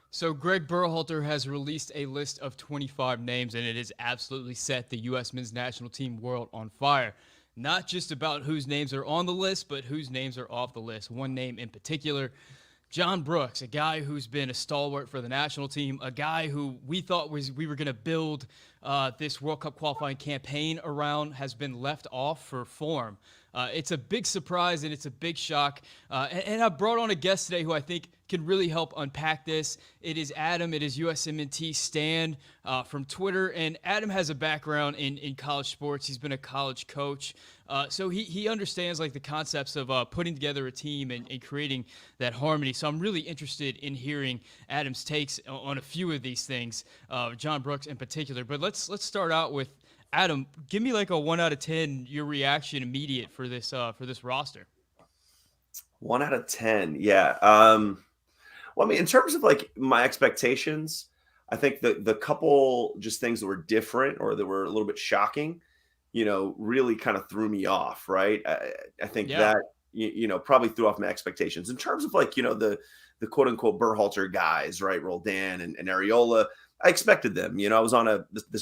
So Greg Berhalter has released a list of 25 names, and it has absolutely set the U.S. men's national team world on fire. Not just about whose names are on the list, but whose names are off the list. One name in particular, John Brooks, a guy who's been a stalwart for the national team, a guy who we thought we were going to build this World Cup qualifying campaign around, has been left off for form. It's a big surprise and it's a big shock. And I brought on a guest today who I think can really help unpack this. It is Adam. It is USMNT Stan from Twitter. And Adam has a background in college sports. He's been a college coach. So he understands like the concepts of putting together a team and creating that harmony. So I'm really interested in hearing Adam's takes on a few of these things, John Brooks in particular. But let's start out with Adam. Give me like a 1 out of 10 your reaction immediate for this roster. 1 out of 10, yeah. Well, I mean, in terms of like my expectations, I think the couple just things that were different or that were a little bit shocking, really kind of threw me off, right? I think Yeah. that probably threw off my expectations in terms of like the quote unquote Berhalter guys, right? Roldan and Areola. I expected them. I was on I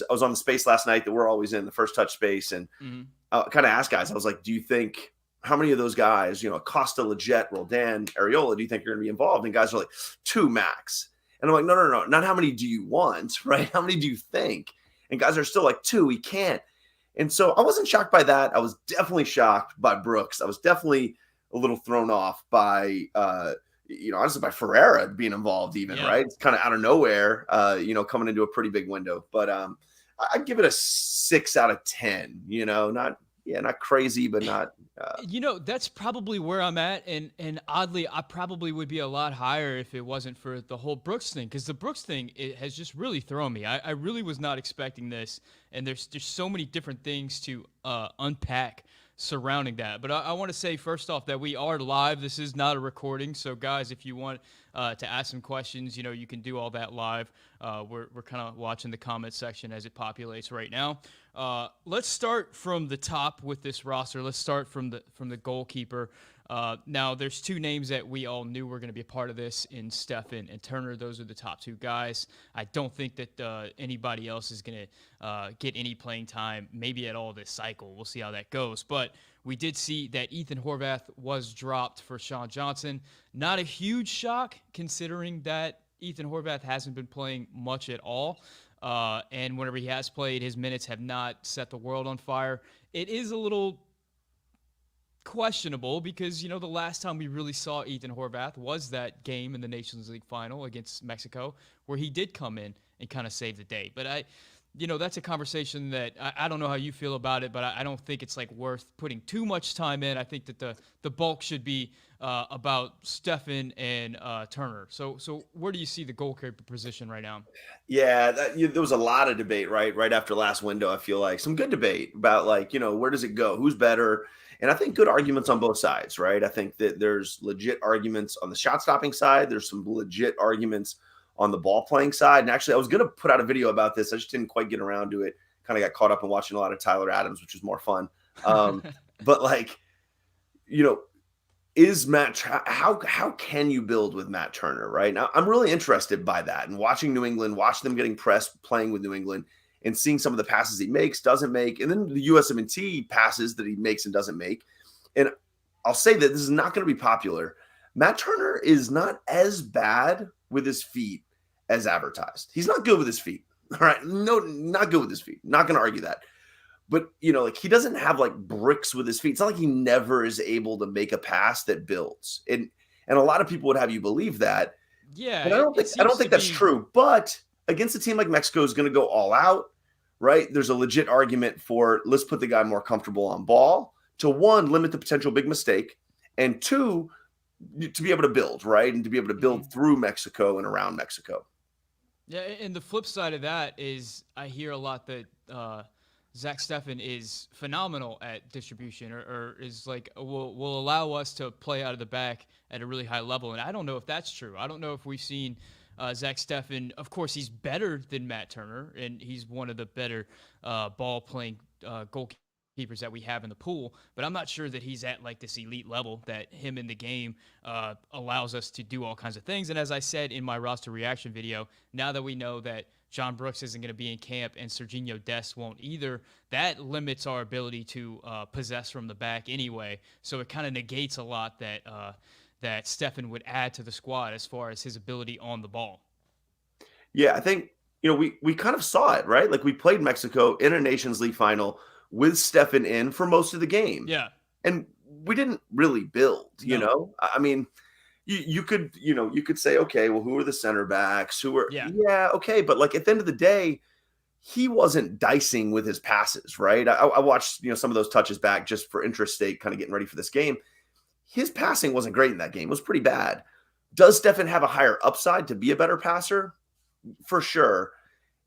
was on the space last night that we're always in, the first touch space, and Mm-hmm. I kind of asked guys. I was like, "Do you think how many of those guys, Costa, Leggett, Roldan, Areola, do you think are going to be involved?" And guys are like, 2 max. And I'm like, no, not how many do you want, right? How many do you think? And guys are still like 2. We can't. And so I wasn't shocked by that. I was definitely shocked by Brooks. I was definitely a little thrown off by honestly by Ferreira being involved even, Yeah. right? It's kind of out of nowhere, coming into a pretty big window. But I'd give it a 6 out of 10, not crazy, but not That's probably where I'm at, and oddly, I probably would be a lot higher if it wasn't for the whole Brooks thing, because the Brooks thing it has just really thrown me. I really was not expecting this, and there's so many different things to unpack surrounding that. But I want to say first off that we are live. This is not a recording, so guys, if you want to ask some questions, you can do all that live. We're kind of watching the comment section as it populates right now. Let's start from the top with this roster. Let's start from the goalkeeper. Now, there's 2 names that we all knew were going to be a part of this in Steffen and Turner. Those are the top 2 guys. I don't think that anybody else is going to get any playing time, maybe at all this cycle. We'll see how that goes. But we did see that Ethan Horvath was dropped for Sean Johnson. Not a huge shock considering that Ethan Horvath hasn't been playing much at all. And whenever he has played, his minutes have not set the world on fire. It is a little questionable because, the last time we really saw Ethan Horvath was that game in the Nations League final against Mexico where he did come in and kind of save the day. But that's a conversation that I don't know how you feel about it, but I don't think it's like worth putting too much time in. I think that the bulk should be about Steffen and Turner. So where do you see the goalkeeper position right now? Yeah, there was a lot of debate, right after last window. I feel like some good debate about like, where does it go? Who's better? And I think good arguments on both sides, right? I think that there's legit arguments on the shot stopping side. There's some legit arguments on the ball playing side. And actually, I was going to put out a video about this. I just didn't quite get around to it. Kind of got caught up in watching a lot of Tyler Adams, which was more fun. But like, is how can you build with Matt Turner, right? Now, I'm really interested by that and watching New England, watch them getting pressed, playing with New England, and seeing some of the passes he makes, doesn't make, and then the USMNT passes that he makes and doesn't make. And I'll say that this is not going to be popular. Matt Turner is not as bad with his feet as advertised. He's not good with his feet. All right. No, not good with his feet. Not going to argue that. But, like he doesn't have like bricks with his feet. It's not like he never is able to make a pass that builds. And a lot of people would have you believe that. Yeah, And I it don't seems to think that's be. true. But against a team like Mexico is going to go all out, right? There's a legit argument for let's put the guy more comfortable on ball to 1, limit the potential big mistake, and 2, to be able to build, right? And to be able to build through Mexico and around Mexico. Yeah, and the flip side of that is I hear a lot that Zach Steffen is phenomenal at distribution or is like will allow us to play out of the back at a really high level. And I don't know if that's true. I don't know if we've seen Zach Steffen. Of course, he's better than Matt Turner, and he's one of the better ball playing goalkeepers keepers that we have in the pool, but I'm not sure that he's at like this elite level that him in the game allows us to do all kinds of things. And as I said in my roster reaction video, now that we know that John Brooks isn't going to be in camp and Serginho Dest won't either, that limits our ability to possess from the back anyway. So it kind of negates a lot that Stefan would add to the squad as far as his ability on the ball. Yeah, I think, we kind of saw it, right? Like we played Mexico in a Nations League final with Stefan in for most of the game. Yeah. And we didn't really build, No. I mean, you could, you could say, okay, well, who are the center backs? Yeah. Yeah, okay. But like at the end of the day, he wasn't dicing with his passes, right? I watched, some of those touches back just for interest sake, kind of getting ready for this game. His passing wasn't great in that game. It was pretty bad. Does Stefan have a higher upside to be a better passer? For sure.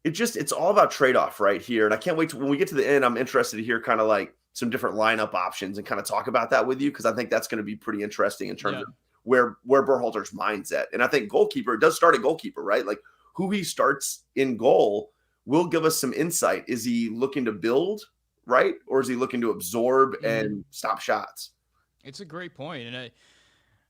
It's all about trade-off right here. And I can't wait when we get to the end, I'm interested to hear kind of like some different lineup options and kind of talk about that with you, because I think that's going to be pretty interesting in terms of where Berhalter's mind's at. And I think goalkeeper does start a goalkeeper, right? Like who he starts in goal will give us some insight. Is he looking to build, right? Or is he looking to absorb and stop shots? It's a great point. And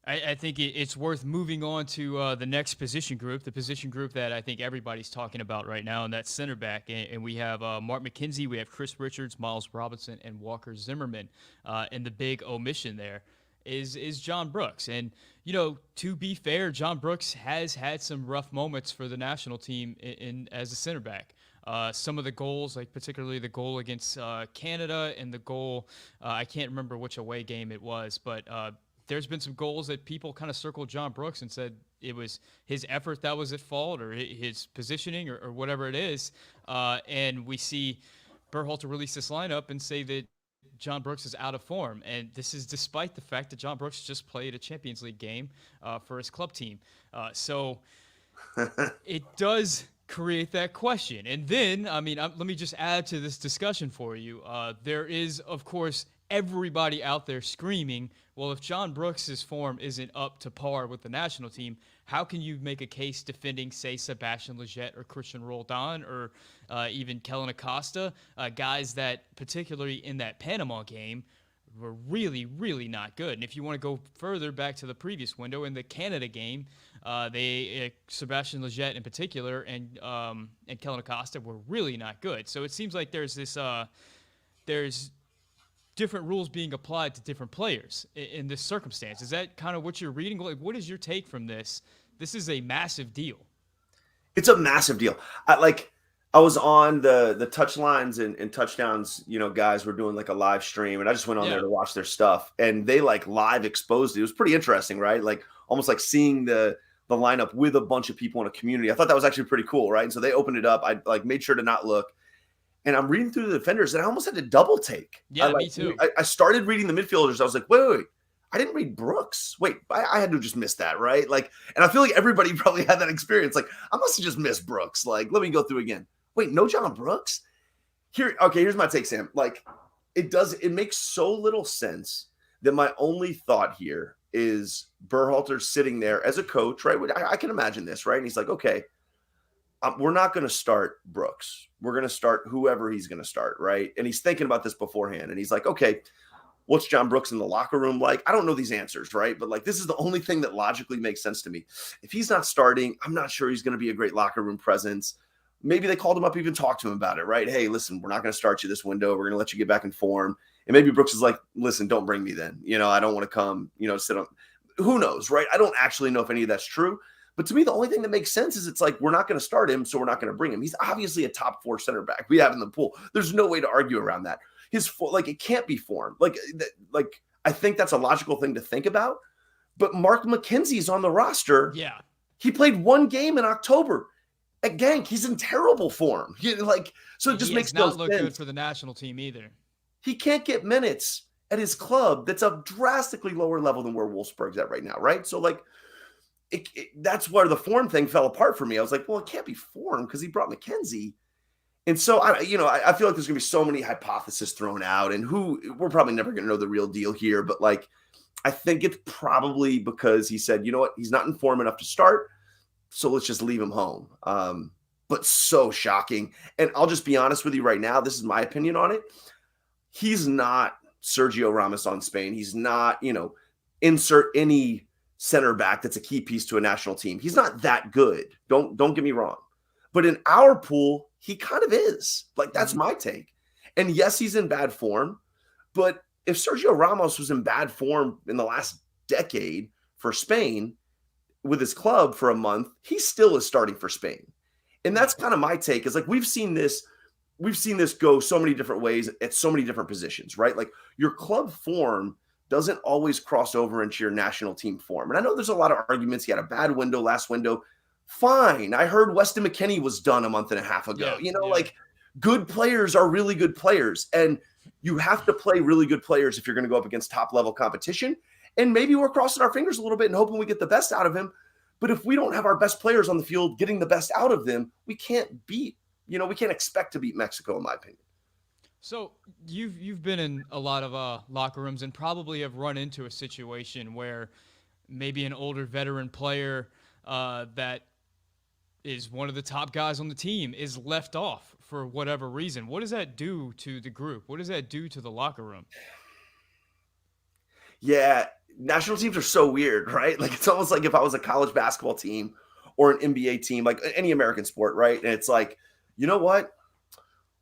I think it's worth moving on to the next position group, the position group that I think everybody's talking about right now, and that's center back. And we have Mark McKenzie, we have Chris Richards, Miles Robinson, and Walker Zimmerman. And the big omission there is John Brooks. And, to be fair, John Brooks has had some rough moments for the national team as a center back. Some of the goals, like particularly the goal against Canada and the goal, I can't remember which away game it was, but there's been some goals that people kind of circled John Brooks and said it was his effort that was at fault, or his positioning, or whatever it is. And we see Berhalter release this lineup and say that John Brooks is out of form. And this is despite the fact that John Brooks just played a Champions League game for his club team. So it does create that question. And then, let me just add to this discussion for you. There is, of course, everybody out there screaming, well, if John Brooks' form isn't up to par with the national team, how can you make a case defending, say, Sebastian Lletget or Christian Roldan or even Kellen Acosta, guys that, particularly in that Panama game, were really, really not good. And if you want to go further back to the previous window, in the Canada game, Sebastian Lletget in particular and Kellen Acosta were really not good. So it seems like there's different rules being applied to different players in this circumstance. Is that kind of what you're reading? Like, what is your take from this? This is a massive deal. It's a massive deal. I was on the touch lines and touchdowns, guys were doing like a live stream, and I just went on there to watch their stuff, and they like live exposed it. It was pretty interesting, right? Like almost like seeing the lineup with a bunch of people in a community. I thought that was actually pretty cool, right? And so they opened it up. I like made sure to not look. And I'm reading through the defenders, and I almost had to double take. Yeah, me too. I started reading the midfielders. I was like, wait. I didn't read Brooks. Wait, I had to just miss that, right? Like, and I feel like everybody probably had that experience. Like, I must have just missed Brooks. Like, let me go through again. Wait, no John Brooks? Here's my take, Sam. Like, it makes so little sense that my only thought here is Berhalter sitting there as a coach, right? I can imagine this, right? And he's like, okay, we're not going to start Brooks. We're going to start whoever he's going to start, right? And he's thinking about this beforehand. And he's like, okay, what's John Brooks in the locker room like? I don't know these answers, right? But like, this is the only thing that logically makes sense to me. If he's not starting, I'm not sure he's going to be a great locker room presence. Maybe they called him up, even talked to him about it, right? Hey, listen, we're not going to start you this window. We're going to let you get back in form. And maybe Brooks is like, listen, don't bring me then. I don't want to come, sit on. Who knows, right? I don't actually know if any of that's true. But to me, the only thing that makes sense is it's like, we're not going to start him, so we're not going to bring him. He's obviously a top 4 center back we have in the pool. There's no way to argue around that. It can't be form. Like I think that's a logical thing to think about. But Mark McKenzie's on the roster. Yeah. He played one game in October at Genk. He's in terrible form. So it just makes no sense. He does not look good for the national team either. He can't get minutes at his club that's a drastically lower level than where Wolfsburg's at right now, right? So that's where the form thing fell apart for me. I was like, well, it can't be form because he brought McKenzie. And so I feel like there's going to be so many hypotheses thrown out, and we're probably never going to know the real deal here. But I think it's probably because he said, you know what, he's not in form enough to start, so let's just leave him home. But so shocking. And I'll just be honest with you right now. This is my opinion on it. he's not Sergio Ramos on Spain. He's not, insert any center back that's a key piece to a national team. He's not that good. Don't get me wrong. But in our pool, he kind of is. Like, that's my take. And yes, he's in bad form. But if Sergio Ramos was in bad form in the last decade for Spain with his club for a month, he still is starting for Spain. And that's kind of my take, is like, we've seen this go so many different ways at so many different positions, right? Like, your club form doesn't always cross over into your national team form. And I know there's a lot of arguments. He had a bad window last window. Fine. I heard Weston McKinney was done a month and a half ago. Like, good players are really good players. And you have to play really good players if you're going to go up against top level competition. And maybe we're crossing our fingers a little bit and hoping we get the best out of him. But if we don't have our best players on the field getting the best out of them, we can't expect to beat Mexico, in my opinion. So you've been in a lot of locker rooms and probably have run into a situation where maybe an older veteran player that is one of the top guys on the team is left off for whatever reason. What does that do to the group? What does that do to the locker room? Yeah, national teams are so weird, right? Like, it's almost like if I was a college basketball team or an NBA team, like any American sport, right? And it's like, you know what?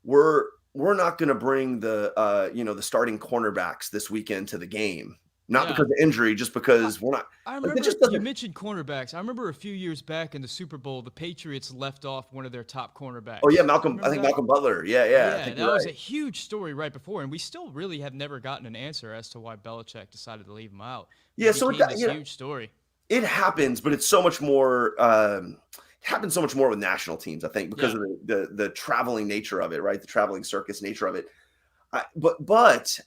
We're not going to bring the starting cornerbacks this weekend to the game. Not because of injury, just because we're not. I remember you mentioned cornerbacks. I remember a few years back in the Super Bowl, the Patriots left off one of their top cornerbacks. Oh yeah, I think Malcolm Butler. Yeah. That was a huge story right before, and we still really have never gotten an answer as to why Belichick decided to leave him out. Yeah, so it's a huge story. It happens, but it's so much more. It happens so much more with national teams, I think, because of the traveling nature of it, right? The traveling circus nature of it. But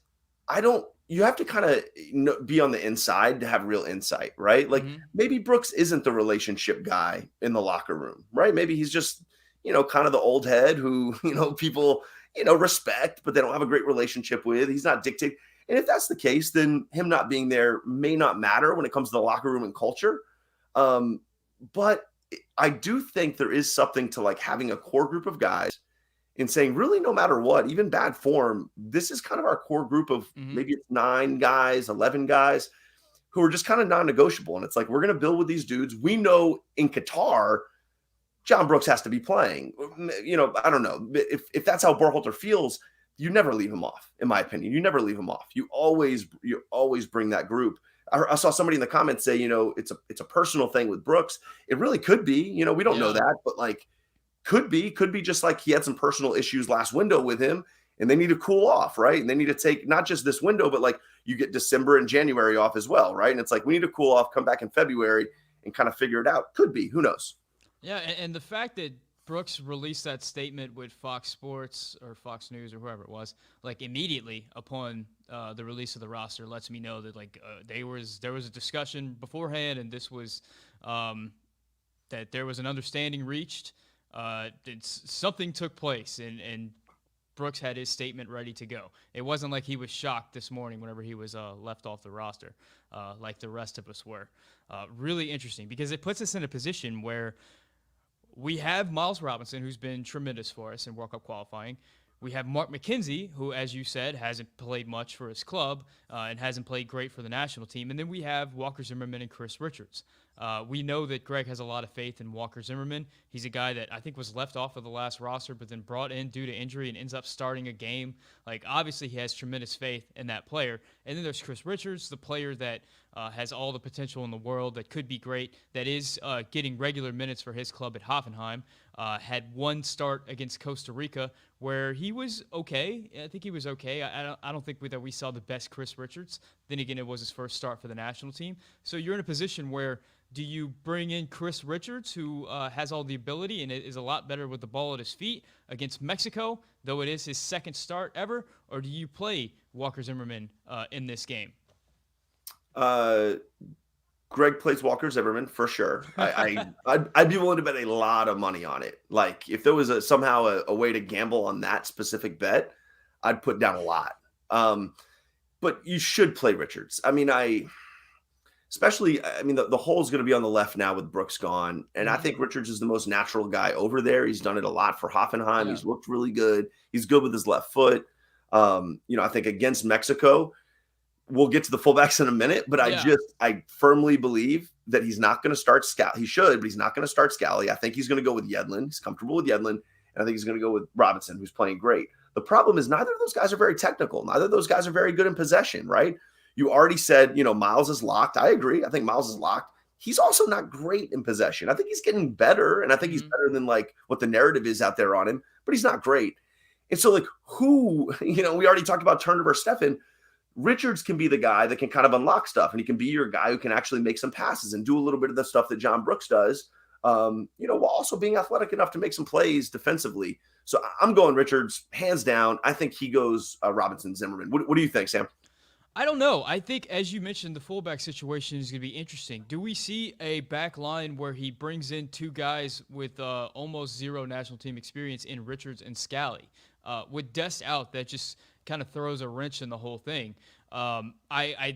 I don't. You have to kind of be on the inside to have real insight, right? Like, maybe Brooks isn't the relationship guy in the locker room, right? Maybe he's just, kind of the old head who, people, respect, but they don't have a great relationship with. He's not dictating. And if that's the case, then him not being there may not matter when it comes to the locker room and culture. But I do think there is something to, like, having a core group of guys and saying, really, no matter what, even bad form, this is kind of our core group of maybe it's 9 guys, 11 guys who are just kind of non-negotiable. And it's like, we're going to build with these dudes. We know in Qatar, John Brooks has to be playing. I don't know. If that's how Berhalter feels, you never leave him off, in my opinion. You never leave him off. You always bring that group. I saw somebody in the comments say, it's a personal thing with Brooks. It really could be. We don't know that, but like, could be just like he had some personal issues last window with him and they need to cool off, right? And they need to take not just this window, but like you get December and January off as well, right? And it's like, we need to cool off, come back in February and kind of figure it out. Could be, who knows? Yeah, and the fact that Brooks released that statement with Fox Sports or Fox News or whoever it was, like immediately upon the release of the roster, lets me know that like there was a discussion beforehand, and this was that there was an understanding reached. Something took place, and Brooks had his statement ready to go. It wasn't like he was shocked this morning whenever he was left off the roster, like the rest of us were. Really interesting, because it puts us in a position where we have Miles Robinson, who's been tremendous for us in World Cup qualifying. We have Mark McKenzie, who, as you said, hasn't played much for his club and hasn't played great for the national team. And then we have Walker Zimmerman and Chris Richards. We know that Greg has a lot of faith in Walker Zimmerman. He's a guy that I think was left off of the last roster, but then brought in due to injury and ends up starting a game. Like, obviously, he has tremendous faith in that player. And then there's Chris Richards, the player that has all the potential in the world, that could be great, that is getting regular minutes for his club at Hoffenheim. Had one start against Costa Rica where he was okay. I think he was okay. I don't think that we saw the best Chris Richards. Then again, it was his first start for the national team. So you're in a position where, do you bring in Chris Richards, who has all the ability and is a lot better with the ball at his feet against Mexico, though it is his second start ever, or do you play Walker Zimmerman in this game? Greg plays Walker Zimmerman for sure. I'd be willing to bet a lot of money on it. Like, if there was somehow a way to gamble on that specific bet, I'd put down a lot. But you should play Richards. I mean, the hole is going to be on the left now with Brooks gone. And I think Richards is the most natural guy over there. He's done it a lot for Hoffenheim. Yeah. He's looked really good. He's good with his left foot. I think against Mexico, we'll get to the fullbacks in a minute, but Yeah. I firmly believe that he's not going to start Scally. He should, but he's not going to start Scally. I think he's going to go with Yedlin. He's comfortable with Yedlin. And I think he's going to go with Robinson, who's playing great. The problem is neither of those guys are very technical. Neither of those guys are very good in possession, right? You already said, Miles is locked. I agree. I think Miles is locked. He's also not great in possession. I think he's getting better, and I think he's better than like what the narrative is out there on him, but he's not great. And so, like, who, we already talked about Turner versus Stephen. Richards can be the guy that can kind of unlock stuff, and he can be your guy who can actually make some passes and do a little bit of the stuff that John Brooks does, while also being athletic enough to make some plays defensively. So I'm going Richards, hands down. I think he goes Robinson, Zimmerman. What do you think, Sam? I don't know. I think, as you mentioned, the fullback situation is going to be interesting. Do we see a back line where he brings in two guys with almost zero national team experience in Richards and Scally? With Dest out, that just kind of throws a wrench in the whole thing. I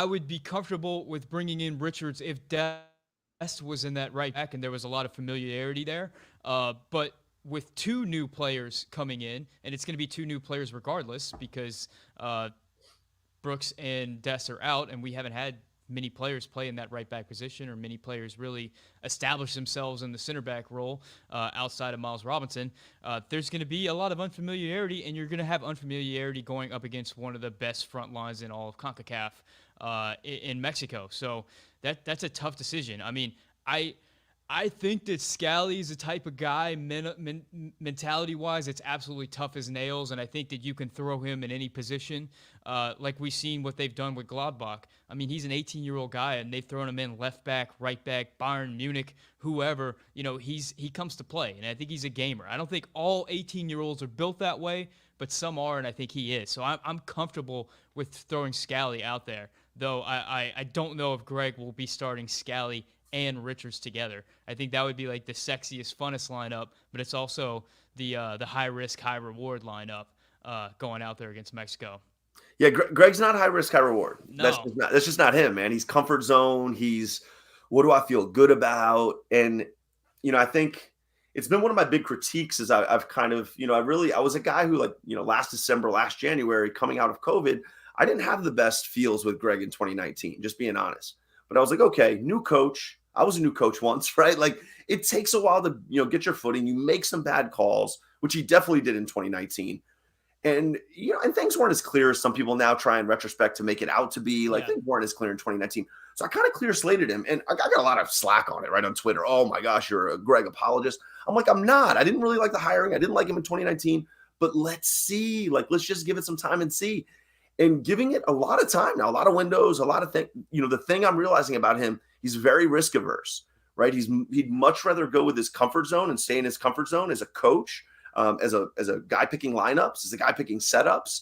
would be comfortable with bringing in Richards if Dest was in that right back and there was a lot of familiarity there. But with two new players coming in, and it's going to be two new players regardless because Brooks and Dest are out, and we haven't had many players play in that right back position or many players really establish themselves in the center back role outside of Miles Robinson. There's going to be a lot of unfamiliarity, and you're going to have unfamiliarity going up against one of the best front lines in all of CONCACAF in Mexico. So that's a tough decision. I mean, I think that Scally is a type of guy, mentality-wise, it's absolutely tough as nails, and I think that you can throw him in any position, like we've seen what they've done with Gladbach. I mean, he's an 18-year-old guy, and they've thrown him in left back, right back, Bayern Munich, whoever. He comes to play, and I think he's a gamer. I don't think all 18-year-olds are built that way, but some are, and I think he is. So I'm comfortable with throwing Scally out there, though I don't know if Greg will be starting Scally and Richards together. I think that would be like the sexiest, funnest lineup, but it's also the high risk, high reward lineup going out there against Mexico. Yeah, Greg's not high risk, high reward. No. That's just not him, man. He's comfort zone. He's what do I feel good about? And I think it's been one of my big critiques is I've kind of, I was a guy who last December, last January, coming out of COVID, I didn't have the best feels with Greg in 2019, just being honest. But I was like, okay, new coach. I was a new coach once, right? Like it takes a while to, get your footing. You make some bad calls, which he definitely did in 2019. And, and things weren't as clear as some people now try in retrospect to make it out to be. Like things weren't as clear in 2019. So I kind of clear slated him. And I got a lot of slack on it, right, on Twitter. Oh my gosh, you're a Greg apologist. I'm like, I'm not. I didn't really like the hiring. I didn't like him in 2019. But let's see. Like, let's just give it some time and see. And giving it a lot of time now, a lot of windows, a lot of things. The thing I'm realizing about him, he's very risk averse, right? He'd much rather go with his comfort zone and stay in his comfort zone as a coach, as a guy picking lineups, as a guy picking setups.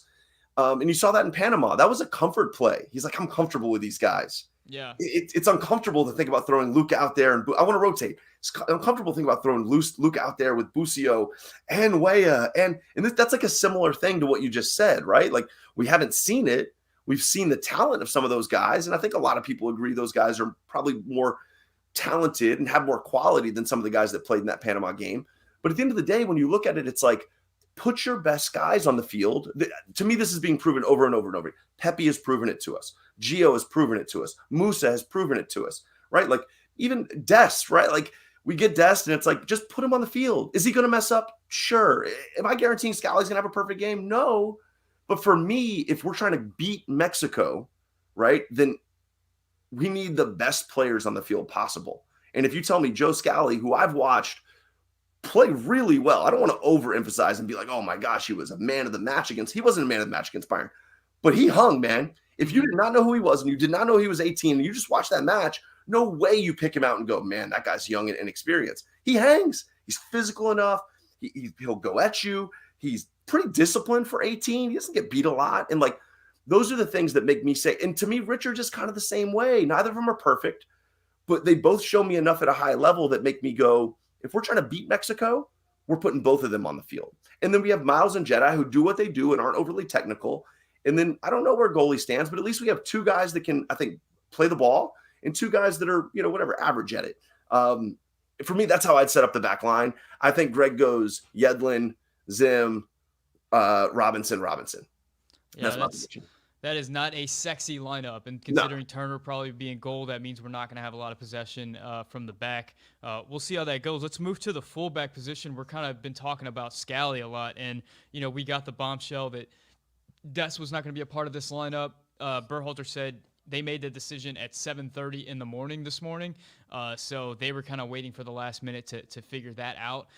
And you saw that in Panama. That was a comfort play. He's like, I'm comfortable with these guys. Yeah. It's uncomfortable to think about throwing Luke out there, and I want to rotate. It's uncomfortable to think about throwing Luke out there with Busio and Weah, and that's like a similar thing to what you just said, right? Like we haven't seen it. We've seen the talent of some of those guys, and I think a lot of people agree those guys are probably more talented and have more quality than some of the guys that played in that Panama game. But at the end of the day, when you look at it, it's like put your best guys on the field. To me, this is being proven over and over and over. Pepe has proven it to us. Gio has proven it to us. Musa has proven it to us, right? Like even Dest, right? Like we get Dest and it's like, just put him on the field. Is he going to mess up? Sure. Am I guaranteeing Scally's going to have a perfect game? No. But for me, if we're trying to beat Mexico, right, then we need the best players on the field possible. And if you tell me Joe Scally, who I've watched play really well, I don't want to overemphasize and be like, oh my gosh, he was a man of the match against, he wasn't a man of the match against Bayern, but he hung, man. If you did not know who he was and you did not know he was 18 and you just watched that match, no way you pick him out and go, man, that guy's young and inexperienced. He hangs. He's physical enough. He'll go at you. He's pretty disciplined for 18. He doesn't get beat a lot. And like, those are the things that make me say, and to me, Richard's is kind of the same way. Neither of them are perfect, but they both show me enough at a high level that make me go, if we're trying to beat Mexico, we're putting both of them on the field. And then we have Miles and Jedi who do what they do and aren't overly technical. And then I don't know where goalie stands, but at least we have two guys that can, I think, play the ball and two guys that are, whatever, average at it. For me, that's how I'd set up the back line. I think Greg goes Yedlin, Zim, Robinson. Yeah, That's my prediction. that is not a sexy lineup, and No. considering Turner probably being goal, that means we're not going to have a lot of possession from the back. We'll see how that goes. Let's move to the fullback position. We're kind of been talking about Scally a lot, and we got the bombshell that Dest was not going to be a part of this lineup. Berhalter said they made the decision at 7:30 in the morning this morning, so they were kind of waiting for the last minute to figure that out.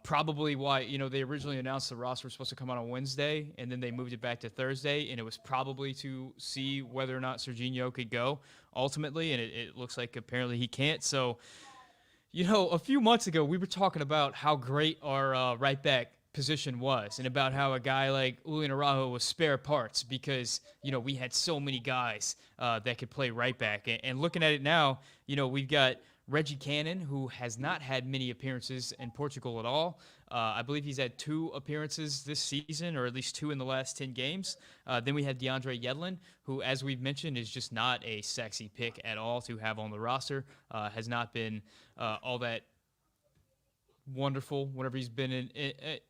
Probably why they originally announced the roster was supposed to come out on Wednesday, and then they moved it back to Thursday, and it was probably to see whether or not Serginho could go ultimately, and it looks like apparently he can't. So, a few months ago we were talking about how great our right back position was, and about how a guy like Julian Araujo was spare parts because we had so many guys that could play right back. And looking at it now, we've got Reggie Cannon, who has not had many appearances in Portugal at all. I believe he's had 2 appearances this season, or at least 2 in the last 10 games. Then we have DeAndre Yedlin, who, as we've mentioned, is just not a sexy pick at all to have on the roster. Has not been all that wonderful whenever he's been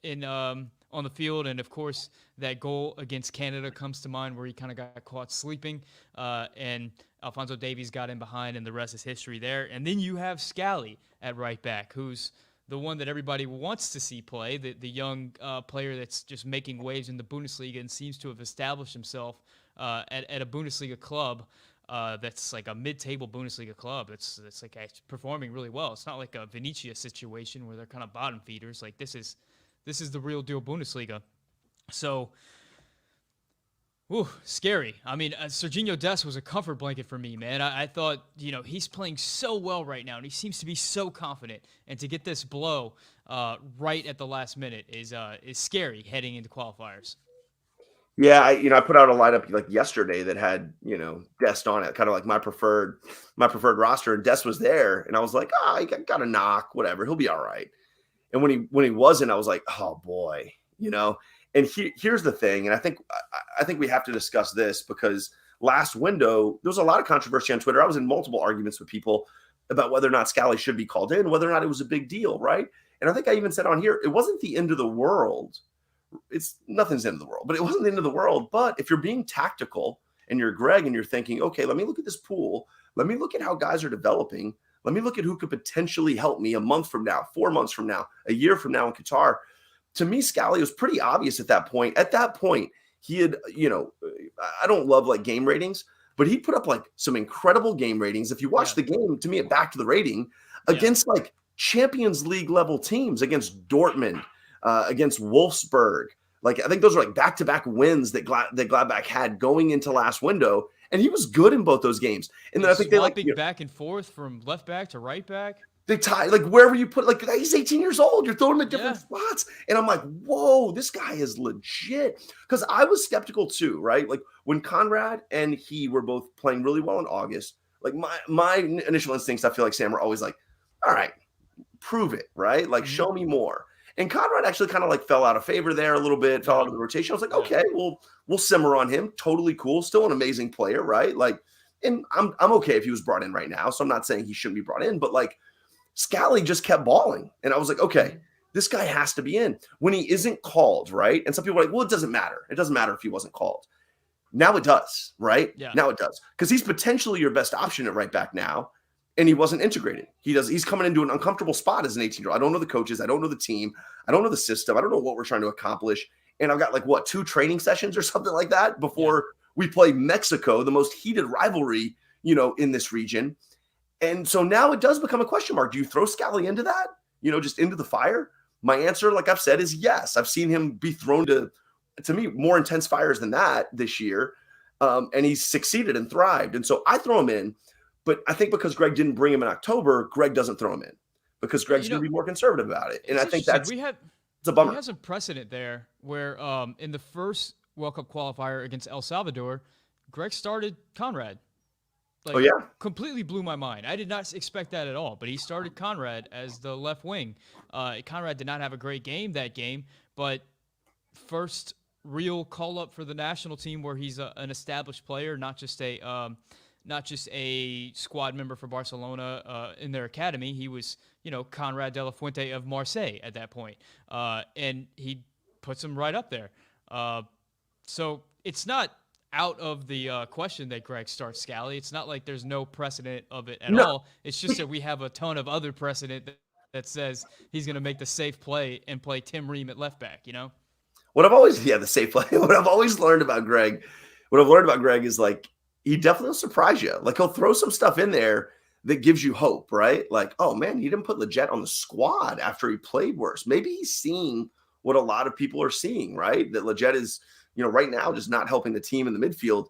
in on the field. And of course that goal against Canada comes to mind where he kind of got caught sleeping, and Alphonso Davies got in behind, and the rest is history there. And then you have Scally at right back, who's the one that everybody wants to see play, the young player that's just making waves in the Bundesliga and seems to have established himself at a Bundesliga club. That's like a mid-table Bundesliga club. It's like performing really well. It's not like a Venezia situation where they're kind of bottom feeders. Like this is the real deal Bundesliga. So, scary. I mean, Serginho Dest was a comfort blanket for me, man. I thought he's playing so well right now, and he seems to be so confident. And to get this blow right at the last minute is scary heading into qualifiers. Yeah, I put out a lineup like yesterday that had Dest on it, kind of like my preferred roster, and Dest was there, and I was like, he got a knock, whatever, he'll be all right. And when he wasn't, I was like, oh boy, And here's the thing, and I think we have to discuss this because last window there was a lot of controversy on Twitter. I was in multiple arguments with people about whether or not Scally should be called in, whether or not it was a big deal, right? And I think I even said on here, it wasn't the end of the world. Nothing's the end of the world, but it wasn't the end of the world. But if you're being tactical and you're Greg and you're thinking, okay, let me look at this pool. Let me look at how guys are developing. Let me look at who could potentially help me a month from now, 4 months from now, a year from now in Qatar. To me, Scally was pretty obvious at that point. At that point, he had, I don't love like game ratings, but he put up like some incredible game ratings. If you watch the game, to me, it backed the rating against like Champions League level teams, against Dortmund, against Wolfsburg. Like, I think those are like back-to-back wins that Gladbach had going into last window, and he was good in both those games. And then I think they like back and forth from left back to right back. They tie like wherever you put, like he's 18 years old. You're throwing him at different spots, and I'm like, whoa, this guy is legit. Because I was skeptical too, right? Like when Conrad and he were both playing really well in August. Like my initial instincts, I feel like Sam were always like, all right, prove it, right? Like show me more. And Conrad actually kind of like fell out of favor there a little bit, fell out of the rotation. I was like, okay, we'll simmer on him. Totally cool. Still an amazing player, right? Like, and I'm okay if he was brought in right now. So I'm not saying he shouldn't be brought in, but like Scally just kept balling. And I was like, okay, this guy has to be in. When he isn't called, right? And some people are like, well, it doesn't matter. It doesn't matter if he wasn't called. Now it does, right? Yeah. Now it does. Because he's potentially your best option at right back now. And he wasn't integrated. He's coming into an uncomfortable spot as an 18-year-old. I don't know the coaches. I don't know the team. I don't know the system. I don't know what we're trying to accomplish. And I've got like 2 training sessions or something like that before we play Mexico, the most heated rivalry, in this region. And so now it does become a question mark. Do you throw Scally into that? Just into the fire? My answer, like I've said, is yes. I've seen him be thrown to me, more intense fires than that this year. And he's succeeded and thrived. And so I throw him in. But I think because Greg didn't bring him in October, Greg doesn't throw him in because Greg's going to be more conservative about it. And I think it's a bummer. We have some precedent there where in the first World Cup qualifier against El Salvador, Greg started Conrad. Like, completely blew my mind. I did not expect that at all. But he started Conrad as the left wing. Conrad did not have a great game that game, but first real call up for the national team where he's an established player, not just a squad member for Barcelona in their academy. He was, Conrad de la Fuente of Marseille at that point. And he puts him right up there. So it's not out of the question that Greg starts Scally. It's not like there's no precedent of it at No, all. It's just that we have a ton of other precedent that says he's going to make the safe play and play Tim Ream at left back, you know? what I've always, yeah, the safe play. What I've always learned about Greg, what I've learned about Greg is like he definitely will surprise you. Like he'll throw some stuff in there that gives you hope, right? Like, oh man, he didn't put Leggett on the squad after he played worse. Maybe he's seeing what a lot of people are seeing, right? That Leggett is, right now just not helping the team in the midfield.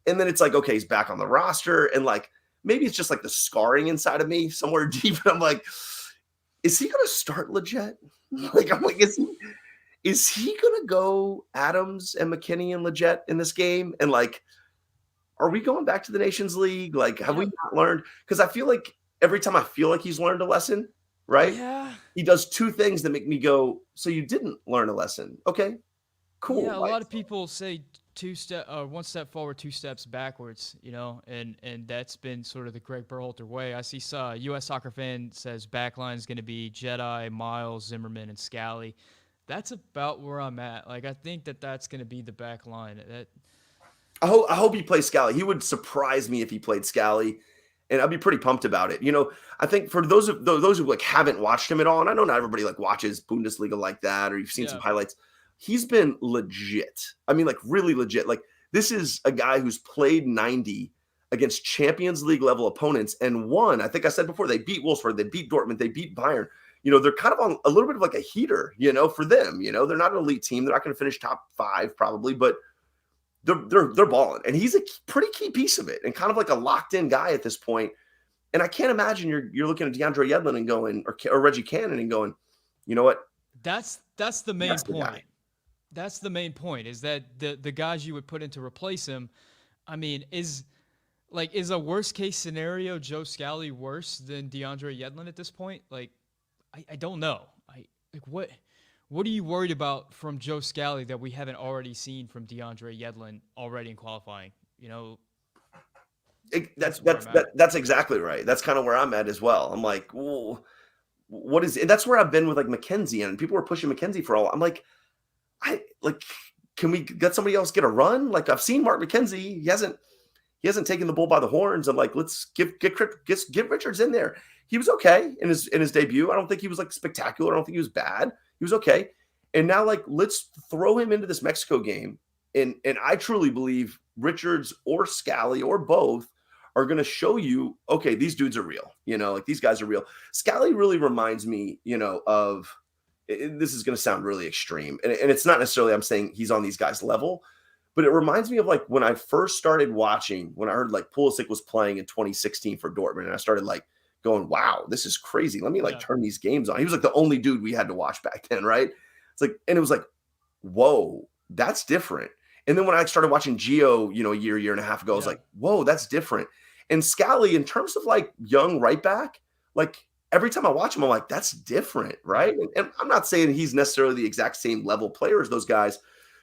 And then it's like, okay, he's back on the roster. And like, maybe it's just like the scarring inside of me somewhere deep. And I'm like, is he going to start Leggett? Like, I'm like, is he going to go Adams and McKinney and Leggett in this game? And like, are we going back to the Nations League? Like, have we not learned? Because I feel like every time I feel like he's learned a lesson, right? Yeah. He does two things that make me go, so you didn't learn a lesson. Okay, cool. Yeah, a lot of people say one step forward, two steps backwards, and that's been sort of the Greg Berhalter way. I see U.S. Soccer Fan says backline is going to be Jedi, Miles, Zimmerman, and Scally. That's about where I'm at. Like, I think that's going to be the back line. I hope he plays Scally. He would surprise me if he played Scally, and I'd be pretty pumped about it. I think for those who like haven't watched him at all, and I know not everybody like watches Bundesliga like that, or you've seen some highlights. He's been legit. I mean, like really legit. Like this is a guy who's played 90 against Champions League level opponents and won. I think I said before, they beat Wolfsburg, they beat Dortmund, they beat Bayern. They're kind of on a little bit of like a heater, for them. They're not an elite team. They're not going to finish top 5 probably, but they're balling. And he's a pretty key piece of it and kind of like a locked in guy at this point. And I can't imagine you're looking at DeAndre Yedlin and going, or Reggie Cannon and going, you know what? That's the main point. That's the main point, is that the guys you would put in to replace him, I mean, is a worst case scenario Joe Scally worse than DeAndre Yedlin at this point? Like, I don't know. What are you worried about from Joe Scally that we haven't already seen from DeAndre Yedlin already in qualifying? That's exactly right. That's kind of where I'm at as well. I'm like, well, what is it? And that's where I've been with like McKenzie, and people were pushing McKenzie for all. I'm like, can we get somebody else get a run? Like I've seen Mark McKenzie. He hasn't taken the bull by the horns. I'm like, let's get Richards in there. He was okay in his debut. I don't think he was like spectacular. I don't think he was bad. He was okay. And now like, let's throw him into this Mexico game. And I truly believe Richards or Scally or both are going to show you, okay, these dudes are real. Like these guys are real. Scally really reminds me, of, this is going to sound really extreme. And it's not necessarily I'm saying he's on these guys' level, but it reminds me of like when I first started watching, when I heard like Pulisic was playing in 2016 for Dortmund, and I started like going, wow, this is crazy. Let me turn these games on. He was like the only dude we had to watch back then, right? It's like, and it was like, whoa, that's different. And then when I started watching Gio, a year and a half ago, I was like, whoa, that's different. And Scally, in terms of like young right back, like every time I watch him, I'm like, that's different, right? And I'm not saying he's necessarily the exact same level player as those guys,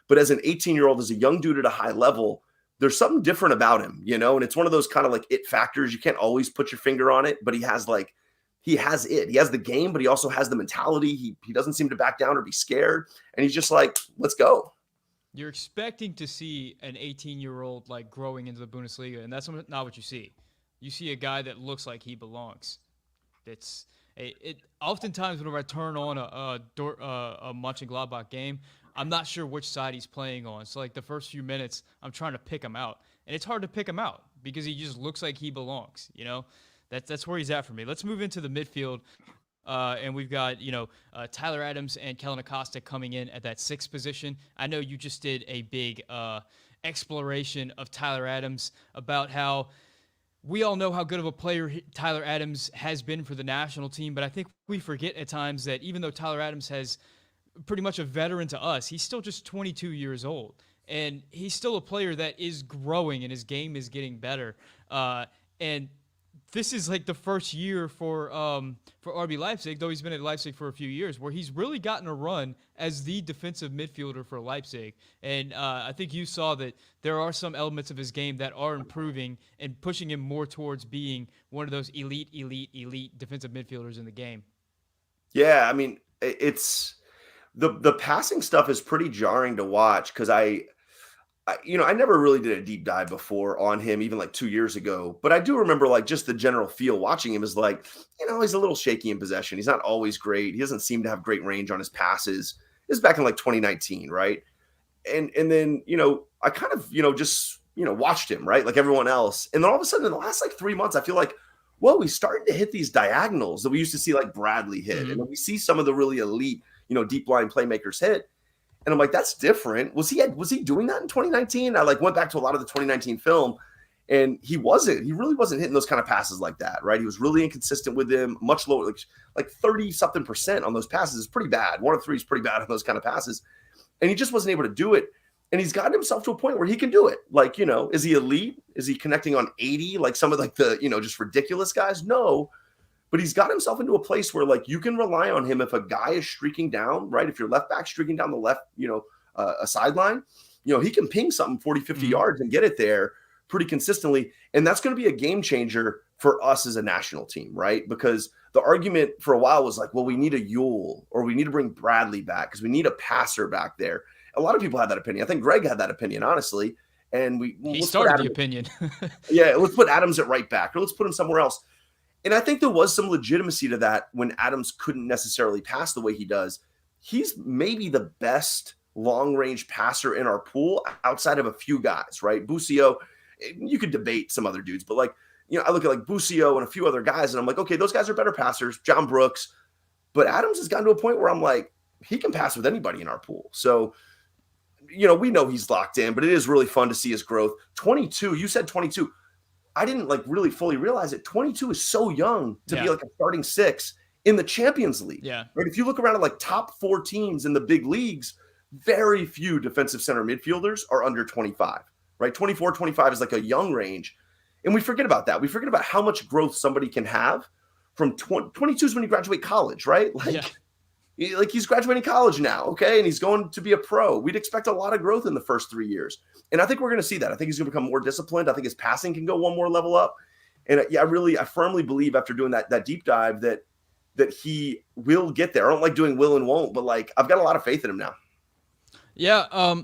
but as an 18-year-old, as a young dude at a high level, there's something different about him, and it's one of those kind of like it factors. You can't always put your finger on it, but he has it. He has the game, but he also has the mentality. He doesn't seem to back down or be scared. And he's just like, let's go. You're expecting to see an 18-year-old like growing into the Bundesliga, and that's not what you see. You see a guy that looks like he belongs. Oftentimes whenever I turn on a Mönchengladbach game, I'm not sure which side he's playing on. So like the first few minutes, I'm trying to pick him out, and it's hard to pick him out because he just looks like he belongs. That's where he's at for me. Let's move into the midfield. And we've got, Tyler Adams and Kellen Acosta coming in at that 6th position. I know you just did a big exploration of Tyler Adams about how we all know how good of a player Tyler Adams has been for the national team, but I think we forget at times that even though Tyler Adams has pretty much a veteran to us, he's still just 22 years old. And he's still a player that is growing and his game is getting better. And this is like the first year for RB Leipzig, though he's been at Leipzig for a few years, where he's really gotten a run as the defensive midfielder for Leipzig. And I think you saw that there are some elements of his game that are improving and pushing him more towards being one of those elite defensive midfielders in the game. Yeah, I mean, it's The passing stuff is pretty jarring to watch because I never really did a deep dive before on him, even like 2 years ago. But I do remember like just the general feel watching him is like, he's a little shaky in possession. He's not always great. He doesn't seem to have great range on his passes. This is back in like 2019, right? And then I kind of just watched him, right, like everyone else. And then all of a sudden in the last like 3 months, I feel like, whoa, he's starting to hit these diagonals that we used to see like Bradley hit, and then we see some of the really elite deep line playmakers hit. And I'm like, that's different. Was he doing that in 2019? I like went back to a lot of the 2019 film, and he really wasn't hitting those kind of passes like that, right? He was really inconsistent with them, much lower, like 30-something% on those passes is pretty bad. 1 of 3 is pretty bad on those kind of passes. And he just wasn't able to do it. And he's gotten himself to a point where he can do it. Like, is he elite? Is he connecting on 80 like some of like the, just ridiculous guys? No. But he's got himself into a place where like you can rely on him if a guy is streaking down, right? If your left back streaking down the left, a sideline, he can ping something 40, 50 yards and get it there pretty consistently. And that's going to be a game changer for us as a national team, right? Because the argument for a while was like, well, we need a Yule or we need to bring Bradley back because we need a passer back there. A lot of people had that opinion. I think Greg had that opinion, honestly. And he started the opinion. Yeah, let's put Adams at right back or let's put him somewhere else. And I think there was some legitimacy to that when Adams couldn't necessarily pass the way he does. He's maybe the best long-range passer in our pool outside of a few guys, right? Busio, you could debate some other dudes, but like, I look at like Busio and a few other guys and I'm like, okay, those guys are better passers, John Brooks, but Adams has gotten to a point where I'm like, he can pass with anybody in our pool. So, we know he's locked in, but it is really fun to see his growth. 22, you said 22. I didn't like really fully realize it. 22 is so young to be like a starting 6 in the Champions League. Yeah. Right. If you look around at like top 4 teams in the big leagues, very few defensive center midfielders are under 25, right? 24, 25 is like a young range. And we forget about that. We forget about how much growth somebody can have from 22 is when you graduate college, right? Like he's graduating college now, okay? And he's going to be a pro. We'd expect a lot of growth in the first 3 years. And I think we're going to see that. I think he's going to become more disciplined. I think his passing can go one more level up. And I firmly believe after doing that deep dive that he will get there. I don't like doing will and won't, but like I've got a lot of faith in him now. Yeah,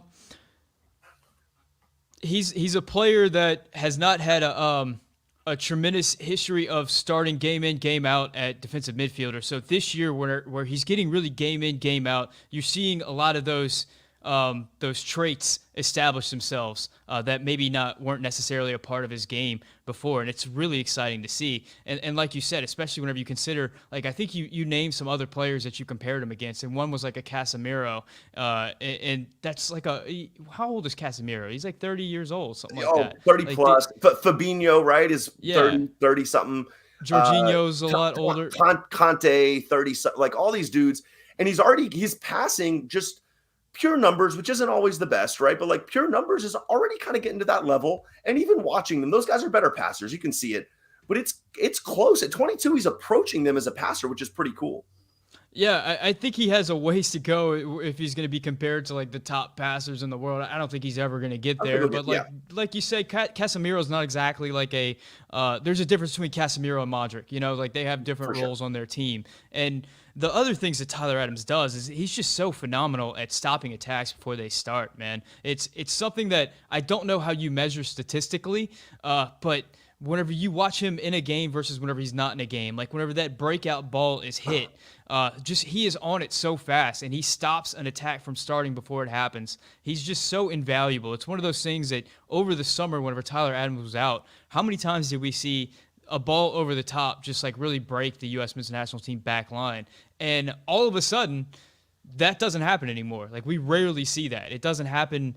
he's a player that has not had a tremendous history of starting game in, game out at defensive midfielder. So this year, where he's getting really game in, game out, you're seeing a lot of those traits establish themselves that maybe weren't necessarily a part of his game before, and it's really exciting to see. And like you said, especially whenever you consider, like I think you named some other players that you compared him against, and one was like a Casemiro, and that's like how old is Casemiro? He's like 30 years old, something like that. 30 like plus. Fabinho, right, is 30 something. Jorginho's a lot older. Conte, 30, like all these dudes, and he's passing just pure numbers, which isn't always the best, right? But like pure numbers is already kind of getting to that level. And even watching them, those guys are better passers. You can see it, but it's close. At 22, he's approaching them as a passer, which is pretty cool. Yeah, I think he has a ways to go if he's going to be compared to like the top passers in the world. I don't think he's ever going to get there. But like you said, Casemiro is not exactly like there's a difference between Casemiro and Modric. Like they have different roles on their team. And the other things that Tyler Adams does is he's just so phenomenal at stopping attacks before they start, man. It's something that I don't know how you measure statistically, but whenever you watch him in a game versus whenever he's not in a game, like whenever that breakout ball is hit, he is on it so fast and he stops an attack from starting before it happens. He's just so invaluable. It's one of those things that over the summer, whenever Tyler Adams was out, how many times did we see a ball over the top just like really break the U.S. men's national team back line? And all of a sudden, that doesn't happen anymore. Like we rarely see that. It doesn't happen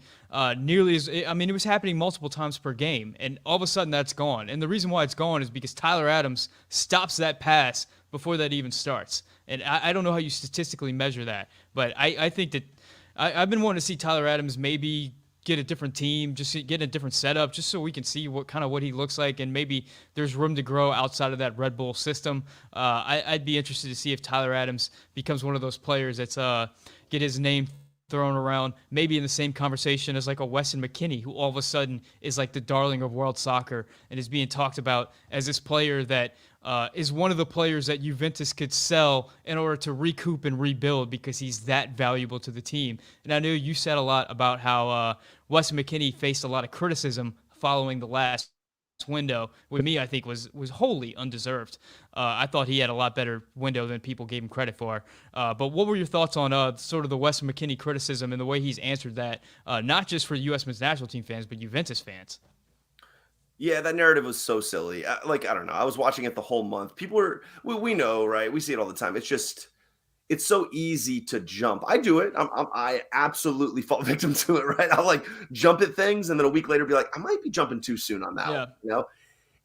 nearly as. I mean, it was happening multiple times per game, and all of a sudden that's gone. And the reason why it's gone is because Tyler Adams stops that pass before that even starts. And I don't know how you statistically measure that, but I think that I've been wanting to see Tyler Adams maybe get a different team, just get a different setup, just so we can see what he looks like, and maybe there's room to grow outside of that Red Bull system. I'd be interested to see if Tyler Adams becomes one of those players that's get his name thrown around, maybe in the same conversation as like a Weston McKinney, who all of a sudden is like the darling of world soccer and is being talked about as this player that is one of the players that Juventus could sell in order to recoup and rebuild because he's that valuable to the team. And I know you said a lot about how Wes McKinney faced a lot of criticism following the last window. With me, I think was wholly undeserved. I thought he had a lot better window than people gave him credit for. But what were your thoughts on sort of the Wes McKinney criticism and the way he's answered that, not just for U.S. men's national team fans, but Juventus fans? Yeah, that narrative was so silly. Like, I don't know. I was watching it the whole month. People are, we know, right? We see it all the time. It's so easy to jump. I do it. I absolutely fall victim to it, right? I'll like jump at things and then a week later be like, I might be jumping too soon on that Yeah. one, you know?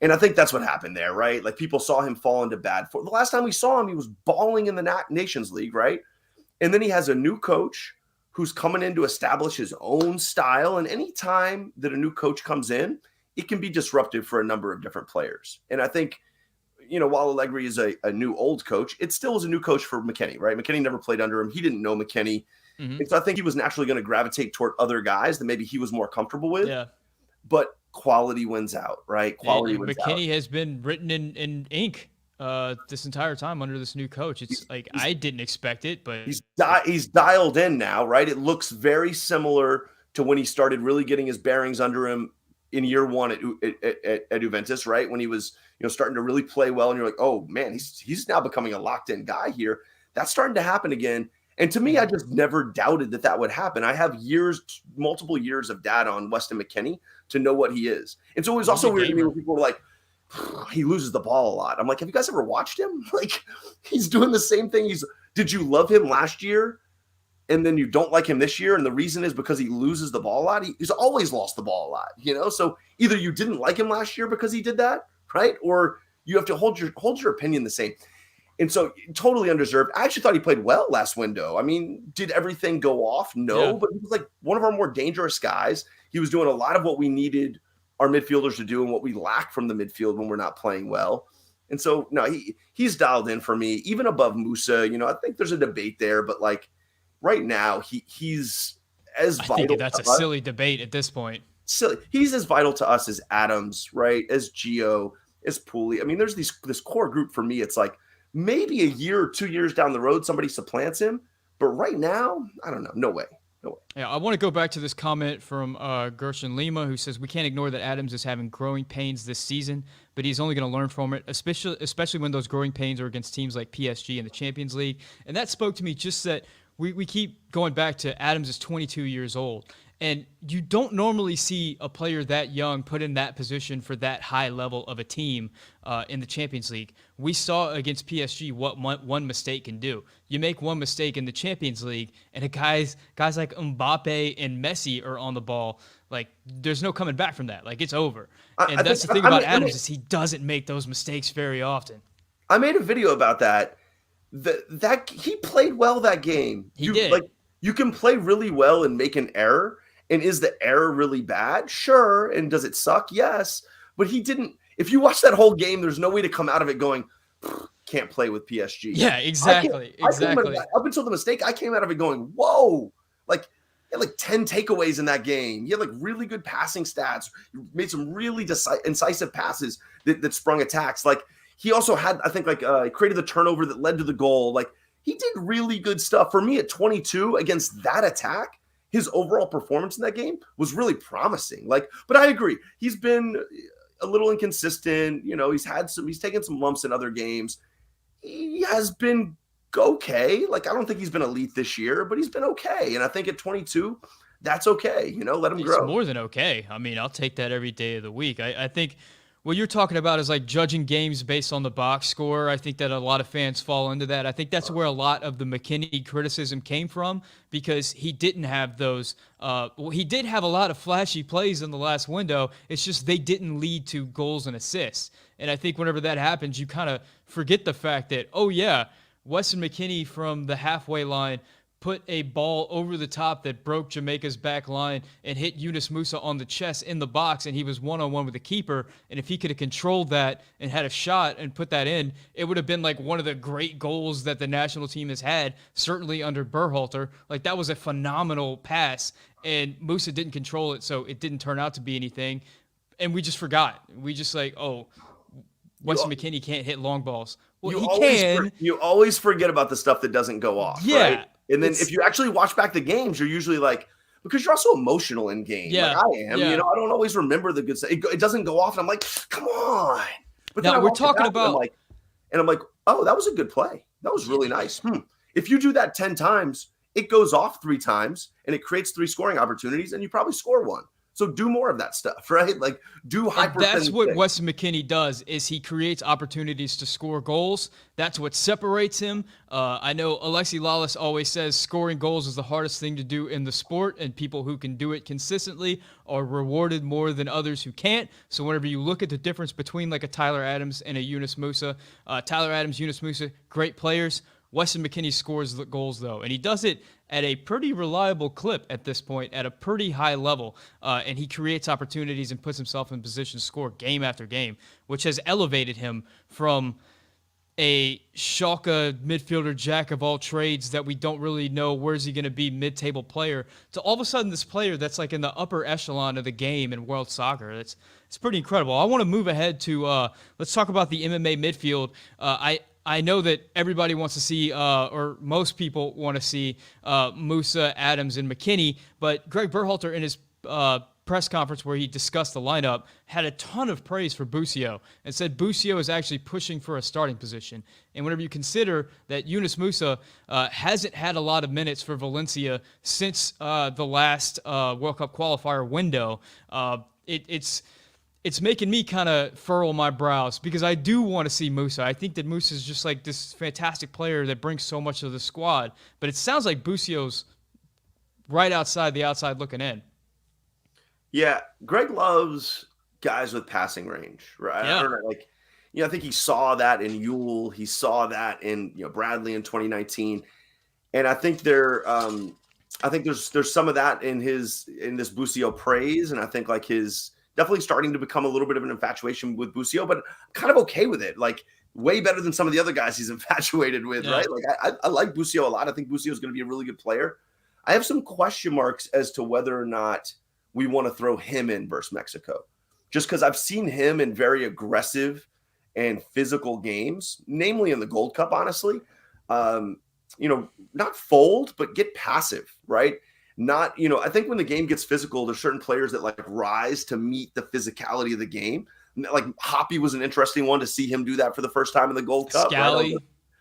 And I think that's what happened there, right? Like people saw him fall into bad form. The last time we saw him, he was balling in the Nations League, right? And then he has a new coach who's coming in to establish his own style. And anytime that a new coach comes in, it can be disruptive for a number of different players. And I think, while Allegri is a new old coach, it still was a new coach for McKinney, right? McKinney never played under him. He didn't know McKinney. Mm-hmm. And so I think he was naturally going to gravitate toward other guys that maybe he was more comfortable with. Yeah. But quality wins out, right? Quality wins out. McKinney has been written in ink this entire time under this new coach. It's I didn't expect it, but he's dialed in now, right? It looks very similar to when he started really getting his bearings under him in year one at Juventus, right? When he was, starting to really play well, and you're like, oh man, he's now becoming a locked in guy here. That's starting to happen again. And to me, I just never doubted that would happen. I have multiple years of data on Weston McKennie to know what he is. And so it was also weird to me when people were like, he loses the ball a lot. I'm like, have you guys ever watched him? Like, he's doing the same thing. Did you love him last year? And then you don't like him this year, and the reason is because he loses the ball a lot. He's always lost the ball a lot, So either you didn't like him last year because he did that, right? Or you have to hold your opinion the same. And so totally undeserved. I actually thought he played well last window. I mean, did everything go off? No, but he was like one of our more dangerous guys. He was doing a lot of what we needed our midfielders to do and what we lack from the midfield when we're not playing well. And so, no, he's dialed in for me, even above Musa. I think there's a debate there, but like, right now, he's as vital. I think that's a silly debate at this point. Silly. He's as vital to us as Adams, right? As Gio, as Pooley. I mean, there's this core group for me. It's like maybe a year or 2 years down the road, somebody supplants him. But right now, I don't know. No way. Yeah, I want to go back to this comment from Gershon Lima, who says we can't ignore that Adams is having growing pains this season, but he's only going to learn from it, especially when those growing pains are against teams like PSG in the Champions League. And that spoke to me just that we keep going back to Adams is 22 years old. And you don't normally see a player that young put in that position for that high level of a team in the Champions League. We saw against PSG what one mistake can do. You make one mistake in the Champions League, and guys like Mbappe and Messi are on the ball. Like, there's no coming back from that. Like, it's over. And that's the thing about Adams is he doesn't make those mistakes very often. I made a video about that. That he played well that game. He did. Like, you can play really well and make an error. And is the error really bad? Sure. And does it suck? Yes. But he didn't. If you watch that whole game, there's no way to come out of it going, can't play with PSG. Yeah, exactly. Up until the mistake, I came out of it going, whoa. Like, he had like 10 takeaways in that game. He had like really good passing stats. He made some really incisive passes that sprung attacks. Like, he also had, I think, created the turnover that led to the goal. Like, he did really good stuff. For me at 22 against that attack, his overall performance in that game was really promising. Like, but I agree. He's been a little inconsistent. He's taken some lumps in other games. He has been okay. Like, I don't think he's been elite this year, but he's been okay. And I think at 22, that's okay. Let him grow. It's more than okay. I mean, I'll take that every day of the week. I think what you're talking about is like judging games based on the box score. I think that a lot of fans fall into that. I think that's where a lot of the McKinney criticism came from, because he didn't have those. He did have a lot of flashy plays in the last window. It's just they didn't lead to goals and assists. And I think whenever that happens, you kind of forget the fact that, oh yeah, Weston McKinney from the halfway line put a ball over the top that broke Jamaica's back line and hit Yunus Musa on the chest in the box, and he was one-on-one with the keeper. And if he could have controlled that and had a shot and put that in, it would have been like one of the great goals that the national team has had, certainly under Berhalter. Like, that was a phenomenal pass, and Musa didn't control it, so it didn't turn out to be anything. And we just forgot. We just like, oh, Weston McKinney can't hit long balls. Well, you he always can. you always forget about the stuff that doesn't go off, right? Yeah. And then if you actually watch back the games, you're usually like, because you're also emotional in game. Like Yeah. I am, Yeah. I don't always remember the good stuff. It doesn't go off, and I'm like, come on. But now then we're talking about. and I'm like, oh, that was a good play. That was really nice. If you do that 10 times, it goes off 3 times, and it creates 3 scoring opportunities, and you probably score 1. So do more of that stuff, right? Like do hyper. That's what Weston McKinney does, is he creates opportunities to score goals. That's what separates him. I know Alexi Lalas always says scoring goals is the hardest thing to do in the sport, and people who can do it consistently are rewarded more than others who can't. So whenever you look at the difference between like a Tyler Adams and a Yunus Musa, Tyler Adams, Yunus Musa, great players. Weston McKinney scores the goals, though, and he does it at a pretty reliable clip at this point, at a pretty high level, and he creates opportunities and puts himself in position to score game after game, which has elevated him from a Schalke midfielder jack of all trades that we don't really know where's he going to be mid-table player to all of a sudden this player that's like in the upper echelon of the game in world soccer. It's pretty incredible. I want to move ahead to let's talk about the MMA midfield. I know that everybody wants to see, or most people want to see, Musa, Adams, and McKinney, but Greg Berhalter in his press conference where he discussed the lineup had a ton of praise for Busio and said Busio is actually pushing for a starting position. And whenever you consider that Yunus Musa hasn't had a lot of minutes for Valencia since the last World Cup qualifier window, it's making me kind of furrow my brows because I do want to see Musa. I think that Musa is just like this fantastic player that brings so much to the squad. But it sounds like Busio's right outside the outside looking in. Yeah, Greg loves guys with passing range, right? Yeah. I don't know, I think he saw that in Yule. He saw that in Bradley in 2019, and I think there's some of that in this Busio praise, and I think like his. Definitely starting to become a little bit of an infatuation with Busio, but I'm kind of okay with it. Like way better than some of the other guys he's infatuated with, right? Like I like Busio a lot. I think Busio is going to be a really good player. I have some question marks as to whether or not we want to throw him in versus Mexico, just because I've seen him in very aggressive and physical games, namely in the Gold Cup, honestly. Not fold, but get passive, right? Not, I think when the game gets physical, there's certain players that like rise to meet the physicality of the game. Like Hoppy was an interesting one to see him do that for the first time in the Gold Cup.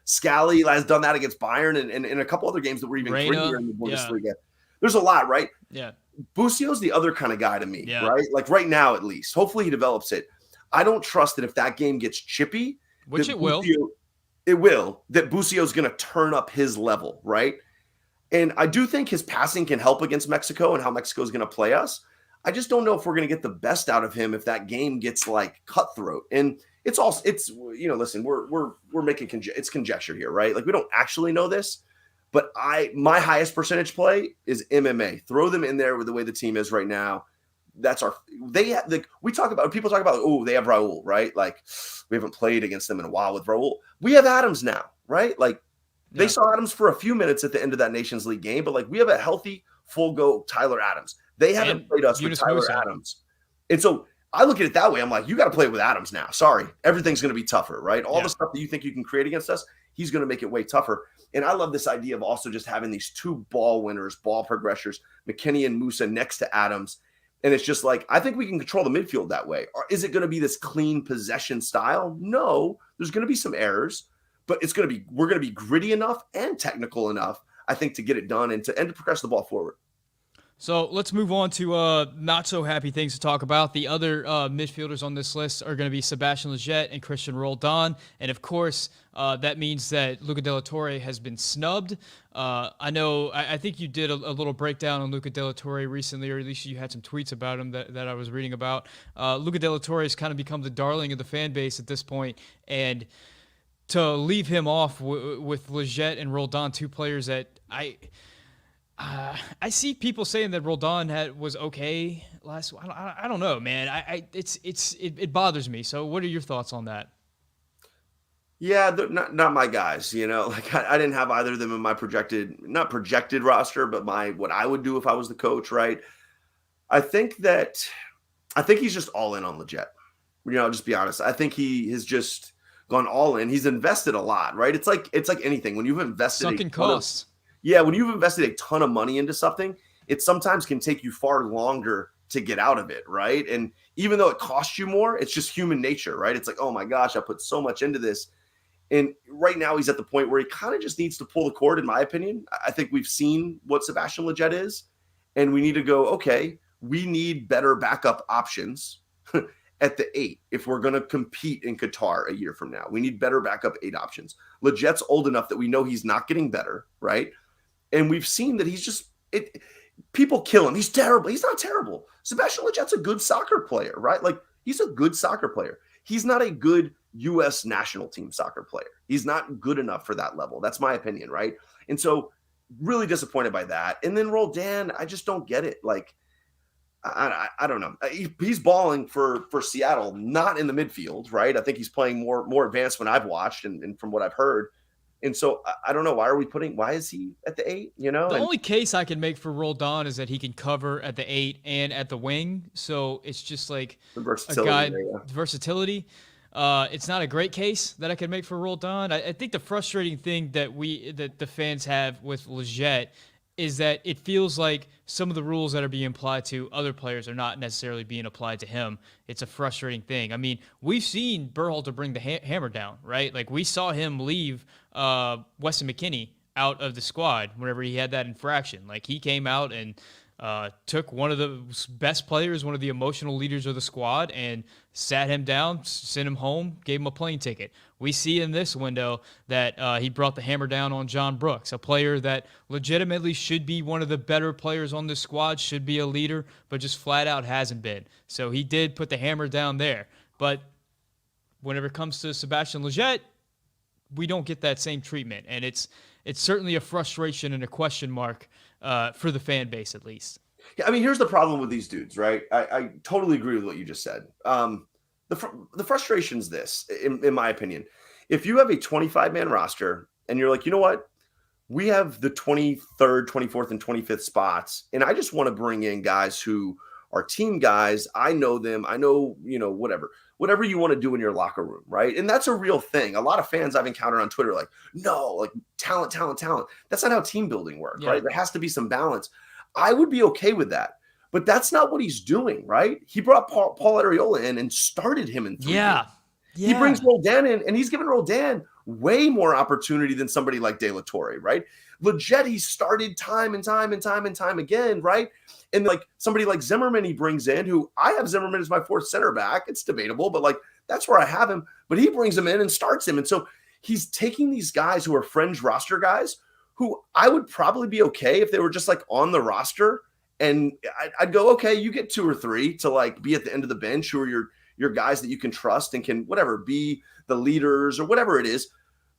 Scally has done that against Bayern and a couple other games that were even crazier in the Bundesliga. Yeah. There's a lot, right? Yeah. Busio's the other kind of guy to me, yeah. right? Like right now, at least. Hopefully he develops it. I don't trust that if that game gets chippy, which it will, that Busio's going to turn up his level, right? And I do think his passing can help against Mexico and how Mexico is going to play us. I just don't know if we're going to get the best out of him if that game gets like cutthroat. And listen, we're making it's conjecture here, right? Like we don't actually know this, but my highest percentage play is MMA. Throw them in there with the way the team is right now. That's people talk about, oh, they have Raul, right? Like we haven't played against them in a while with Raul. We have Adams now, right? Like they saw Adams for a few minutes at the end of that Nations League game, but like we have a healthy, full go Tyler Adams. They haven't played us with Tyler Adams. And so I look at it that way. I'm like, you got to play with Adams now. Sorry. Everything's going to be tougher, right? All the stuff that you think you can create against us, he's going to make it way tougher. And I love this idea of also just having these 2 ball winners, ball progressors, McKinney and Musa next to Adams. And it's just like, I think we can control the midfield that way. Or is it going to be this clean possession style? No, there's going to be some errors. But we're going to be gritty enough and technical enough, I think, to get it done and to progress the ball forward. So let's move on to not so happy things to talk about. The other midfielders on this list are going to be Sebastian Lletget and Christian Roldan. And of course, that means that Luca De La Torre has been snubbed. I think you did a little breakdown on Luca De La Torre recently, or at least you had some tweets about him that I was reading about. Luca De La Torre has kind of become the darling of the fan base at this point, and to leave him off with Lletget and Roldan, 2 players that I see people saying that Roldan was okay last. I don't know, man. It bothers me. So, what are your thoughts on that? Yeah, they're not my guys. Like I didn't have either of them in my not projected roster, but what I would do if I was the coach. Right. I think he's just all in on Lletget. Just be honest. I think he has just gone all in. He's invested a lot, right? It's like anything. When you've invested a Sunken ton of costs. yeah, when you've invested a ton of money into something, it sometimes can take you far longer to get out of it, right? And even though it costs you more, it's just human nature, right? It's like, oh my gosh, I put so much into this. And right now he's at the point where he kind of just needs to pull the cord, in my opinion. I think we've seen what Sebastian Lletget is, and we need to go, okay, we need better backup options at the 8 if we're going to compete in Qatar a year from now. We need better backup 8 options. Lletget's old enough that we know he's not getting better, right? And we've seen that he's just people kill him. He's terrible. He's not terrible. Sebastian Lletget's a good soccer player, right? Like, he's a good soccer player. He's not a good U.S. national team soccer player. He's not good enough for that level. That's my opinion, right? And so really disappointed by that. And then Roldan, I just don't get it. Like, I don't know. He's balling for Seattle, not in the midfield, right? I think he's playing more advanced when I've watched and from what I've heard. And so I don't know. Why is he at the 8? The And only case I can make for Roldan is that he can cover at the 8 and at the wing. So it's just like the a versatility. guy, There, yeah. versatility. It's not a great case that I can make for Roldan. I think the frustrating thing that the fans have with Lletget is that it feels like some of the rules that are being applied to other players are not necessarily being applied to him. It's a frustrating thing. I mean, we've seen Berhalter bring the hammer down, right? Like, we saw him leave Weston McKinney out of the squad whenever he had that infraction. Like, he came out and took one of the best players, one of the emotional leaders of the squad, and sat him down, sent him home, gave him a plane ticket. We see in this window that he brought the hammer down on John Brooks, a player that legitimately should be one of the better players on this squad, should be a leader, but just flat out hasn't been. So he did put the hammer down there. But whenever it comes to Sebastian Lletget, we don't get that same treatment. And it's certainly a frustration and a question mark for the fan base, at least. Yeah, I mean, here's the problem with these dudes, right? I totally agree with what you just said. The frustration is this, in my opinion. If you have a 25-man roster and you're like, you know what? We have the 23rd, 24th, and 25th spots, and I just want to bring in guys who are team guys. I know them. I know, whatever you want to do in your locker room, right? And that's a real thing. A lot of fans I've encountered on Twitter like, no, like talent, talent, talent. That's not how team building works, right? There has to be some balance. I would be okay with that. But that's not what he's doing, right? He brought Paul Arriola in and started him in 3 games. He brings Roldan in, and he's given Roldan way more opportunity than somebody like De La Torre, right? Lletget, he started time and time and time and time again, right? And like somebody like Zimmerman he brings in, who I have Zimmerman as my 4th center back. It's debatable, but like that's where I have him. But he brings him in and starts him. And so he's taking these guys who are fringe roster guys who I would probably be okay if they were just like on the roster. And I'd go, okay, you get 2 or 3 to like be at the end of the bench who are your guys that you can trust and can whatever be the leaders or whatever it is.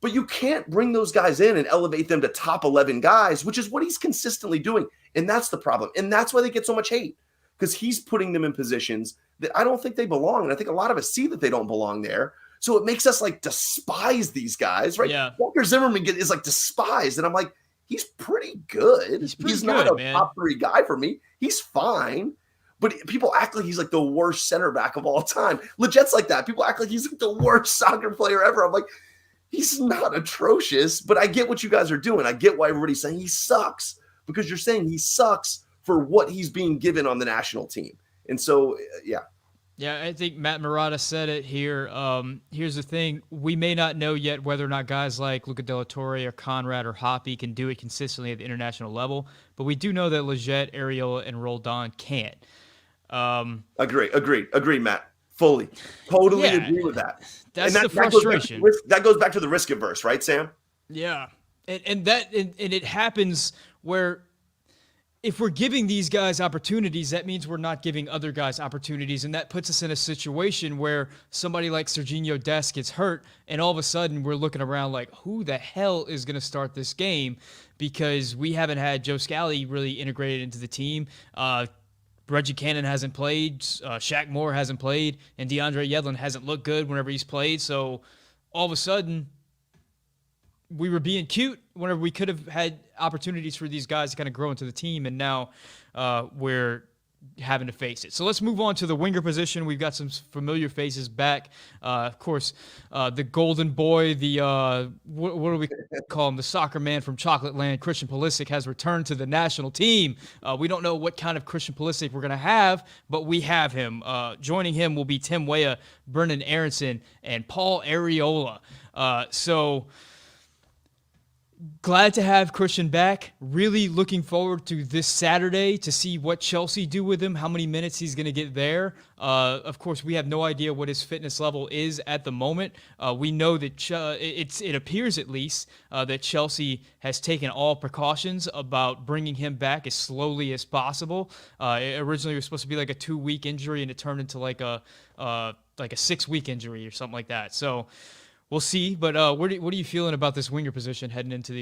But you can't bring those guys in and elevate them to top 11 guys, which is what he's consistently doing. And that's the problem. And that's why they get so much hate, because he's putting them in positions that I don't think they belong. And I think a lot of us see that they don't belong there. So it makes us like despise these guys, right? Yeah. Walker Zimmerman is like despised. And I'm like, he's pretty good. He's not a top 3 guy for me. He's fine. But people act like he's like the worst center back of all time. Lletget's like that. People act like he's like the worst soccer player ever. I'm like, he's not atrocious, but I get what you guys are doing. I get why everybody's saying he sucks, because you're saying he sucks for what he's being given on the national team. And so, yeah. Yeah, I think Matt Murata said it here. Here's the thing. We may not know yet whether or not guys like Luca De La Torre or Conrad or Hoppy can do it consistently at the international level, but we do know that Lletget, Arriola, and Roldan can't. Agree, Matt. Fully. Totally agree with that. That's the frustration. That goes back to the risk averse, right, Sam? Yeah. And it happens where if we're giving these guys opportunities, that means we're not giving other guys opportunities. And that puts us in a situation where somebody like Serginho Dest gets hurt, and all of a sudden we're looking around like, who the hell is going to start this game? Because we haven't had Joe Scally really integrated into the team. Reggie Cannon hasn't played, Shaq Moore hasn't played, and DeAndre Yedlin hasn't looked good whenever he's played. So all of a sudden, we were being cute whenever we could have had opportunities for these guys to kind of grow into the team, and now we're having to face it. So let's move on to the winger position. We've got some familiar faces back. Of course, the golden boy, the what do we call him? The soccer man from Chocolate Land, Christian Pulisic, has returned to the national team. We don't know what kind of Christian Pulisic we're going to have, but we have him. Joining him will be Tim Weah, Brendan Aronson, and Paul Areola. So glad to have Christian back. Really looking forward to this Saturday to see what Chelsea do with him, how many minutes he's going to get there. Of course, we have no idea what his fitness level is at the moment. We know that it appears at least that Chelsea has taken all precautions about bringing him back as slowly as possible. It originally was supposed to be like a 2-week injury, and it turned into like a 6-week injury or something like that. So we'll see, but what are you feeling about this winger position heading into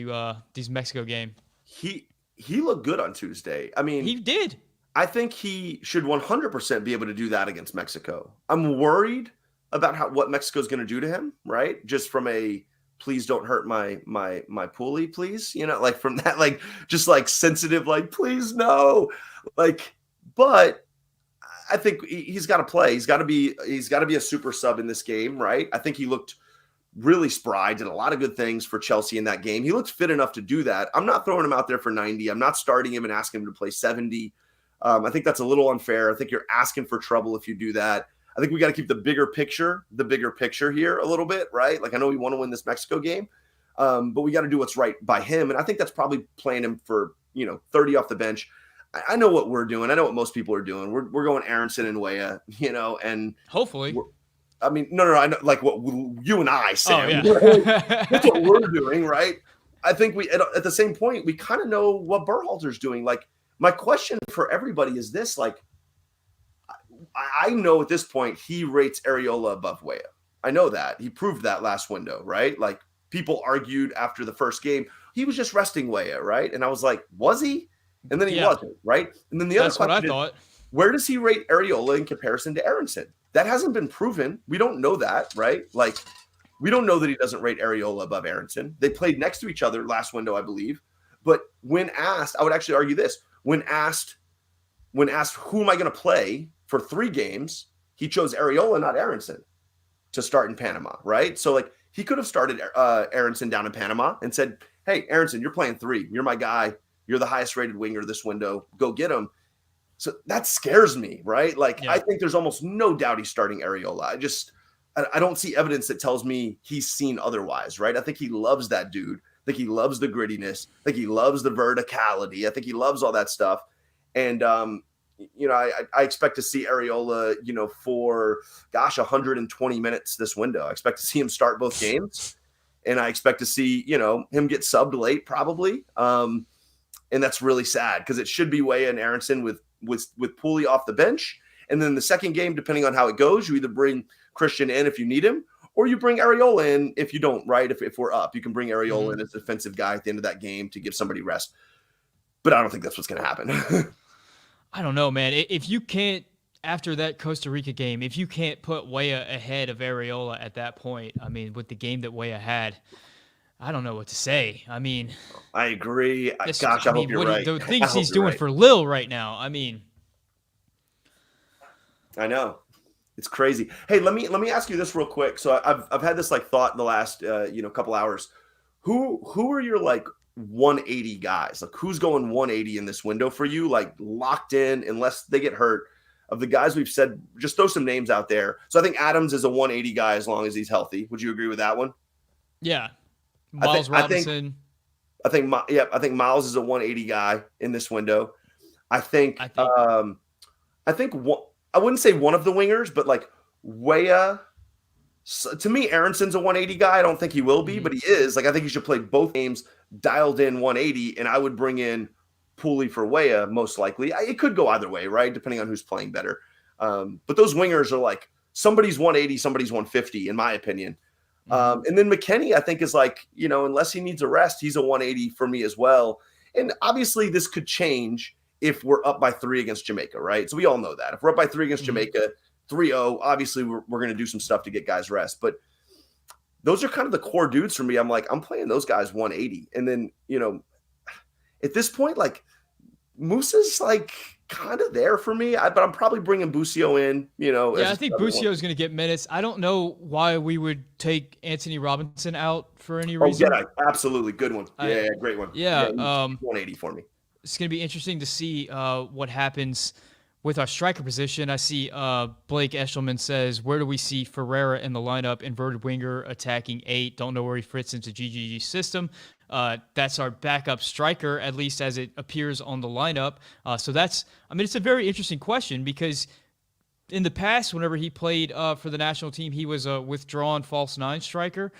these Mexico game? He looked good on Tuesday. I mean, he did. I think he should 100% be able to do that against Mexico. I'm worried about what Mexico's going to do to him, right? Just from a please don't hurt my pulley, please. Like from that, like just like sensitive, like please no, like. But I think he's got to play. He's got to be a super sub in this game, right? I think he looked really spry, did a lot of good things for Chelsea in that game. He looked fit enough to do that. I'm not throwing him out there for 90. I'm not starting him and asking him to play 70. I think that's a little unfair. I think you're asking for trouble if you do that. I think we got to keep the bigger picture here a little bit, right? Like I know we want to win this Mexico game, but we got to do what's right by him. And I think that's probably playing him for, 30 off the bench. I know what we're doing. I know what most people are doing. We're going Aronson and Weah, and hopefully. I mean, no, I know, like what you and I, Sam. Oh, yeah. That's what we're doing, right? I think we, at the same point, we kind of know what Berhalter's doing. Like, my question for everybody is this: like, I know at this point he rates Areola above Weah. I know that he proved that last window, right? Like, people argued after the first game he was just resting Weah, right? And I was like, was he? And then he wasn't, right? And then the other question what I thought. Where does he rate Areola in comparison to Aronson? That hasn't been proven. We don't know that, right? Like, we don't know that he doesn't rate Areola above Aronson. They played next to each other last window, I believe. But when asked, I would actually argue this. When asked, who am I going to play for 3 games, he chose Areola, not Aronson, to start in Panama, right? So, like, he could have started Aronson down in Panama and said, hey, Aronson, you're playing 3. You're my guy. You're the highest rated winger this window. Go get him. So that scares me, right? Like, I think there's almost no doubt he's starting Areola. I don't see evidence that tells me he's seen otherwise, right? I think he loves that dude. I think he loves the grittiness. I think he loves the verticality. I think he loves all that stuff. And, I expect to see Areola, for, 120 minutes this window. I expect to see him start both games. And I expect to see, him get subbed late probably. And that's really sad because it should be Weah and Aronson with Pooley off the bench. And then the second game, depending on how it goes, you either bring Christian in if you need him, or you bring Areola in if you don't, right? If we're up, you can bring Areola in as a defensive guy at the end of that game to give somebody rest. But I don't think that's what's going to happen. I don't know, man. If you can't, after that Costa Rica game, if you can't put Weah ahead of Areola at that point, I mean, with the game that Weah had, I don't know what to say. I mean, I agree. I hope you're right. The things he's doing for Lille right now. I mean, I know it's crazy. Hey, let me ask you this real quick. So I've had this like thought in the last couple hours. Who are your like 180 guys? Like, who's going 180 in this window for you? Like, locked in unless they get hurt. Of the guys we've said, just throw some names out there. So I think Adams is a 180 guy as long as he's healthy. Would you agree with that one? Yeah. Miles Robinson. I think Miles is a 180 guy in this window. I wouldn't say one of the wingers, but like Weah. To me, Aronson's a 180 guy. I don't think he will be, but he is. Like, I think he should play both games dialed in 180, and I would bring in Pooley for Weah most likely. It could go either way, right? Depending on who's playing better. But those wingers are like somebody's 180, somebody's 150, in my opinion. And then McKinney, I think, is like, unless he needs a rest, he's a 180 for me as well. And obviously this could change if we're up by 3 against Jamaica, right? So we all know that. If we're up by 3 against Jamaica, 3-0, obviously we're going to do some stuff to get guys rest. But those are kind of the core dudes for me. I'm playing those guys 180. And then, at this point, like, Musa's like kind of there for me, but I'm probably bringing Busio in, Yeah, as I a think starting one. Busio is going to get minutes. I don't know why we would take Anthony Robinson out for any Oh, reason. Jedi, absolutely good one. I Yeah, great one. Yeah, yeah, he's 180 for me. it's going to be interesting to see what happens with our striker position. I see Blake Eshelman says, where do we see Ferreira in the lineup? Inverted winger, attacking 8. Don't know where he fits into GGG's system. That's our backup striker, at least as it appears on the lineup. It's a very interesting question because in the past, whenever he played for the national team, he was a withdrawn false 9 striker.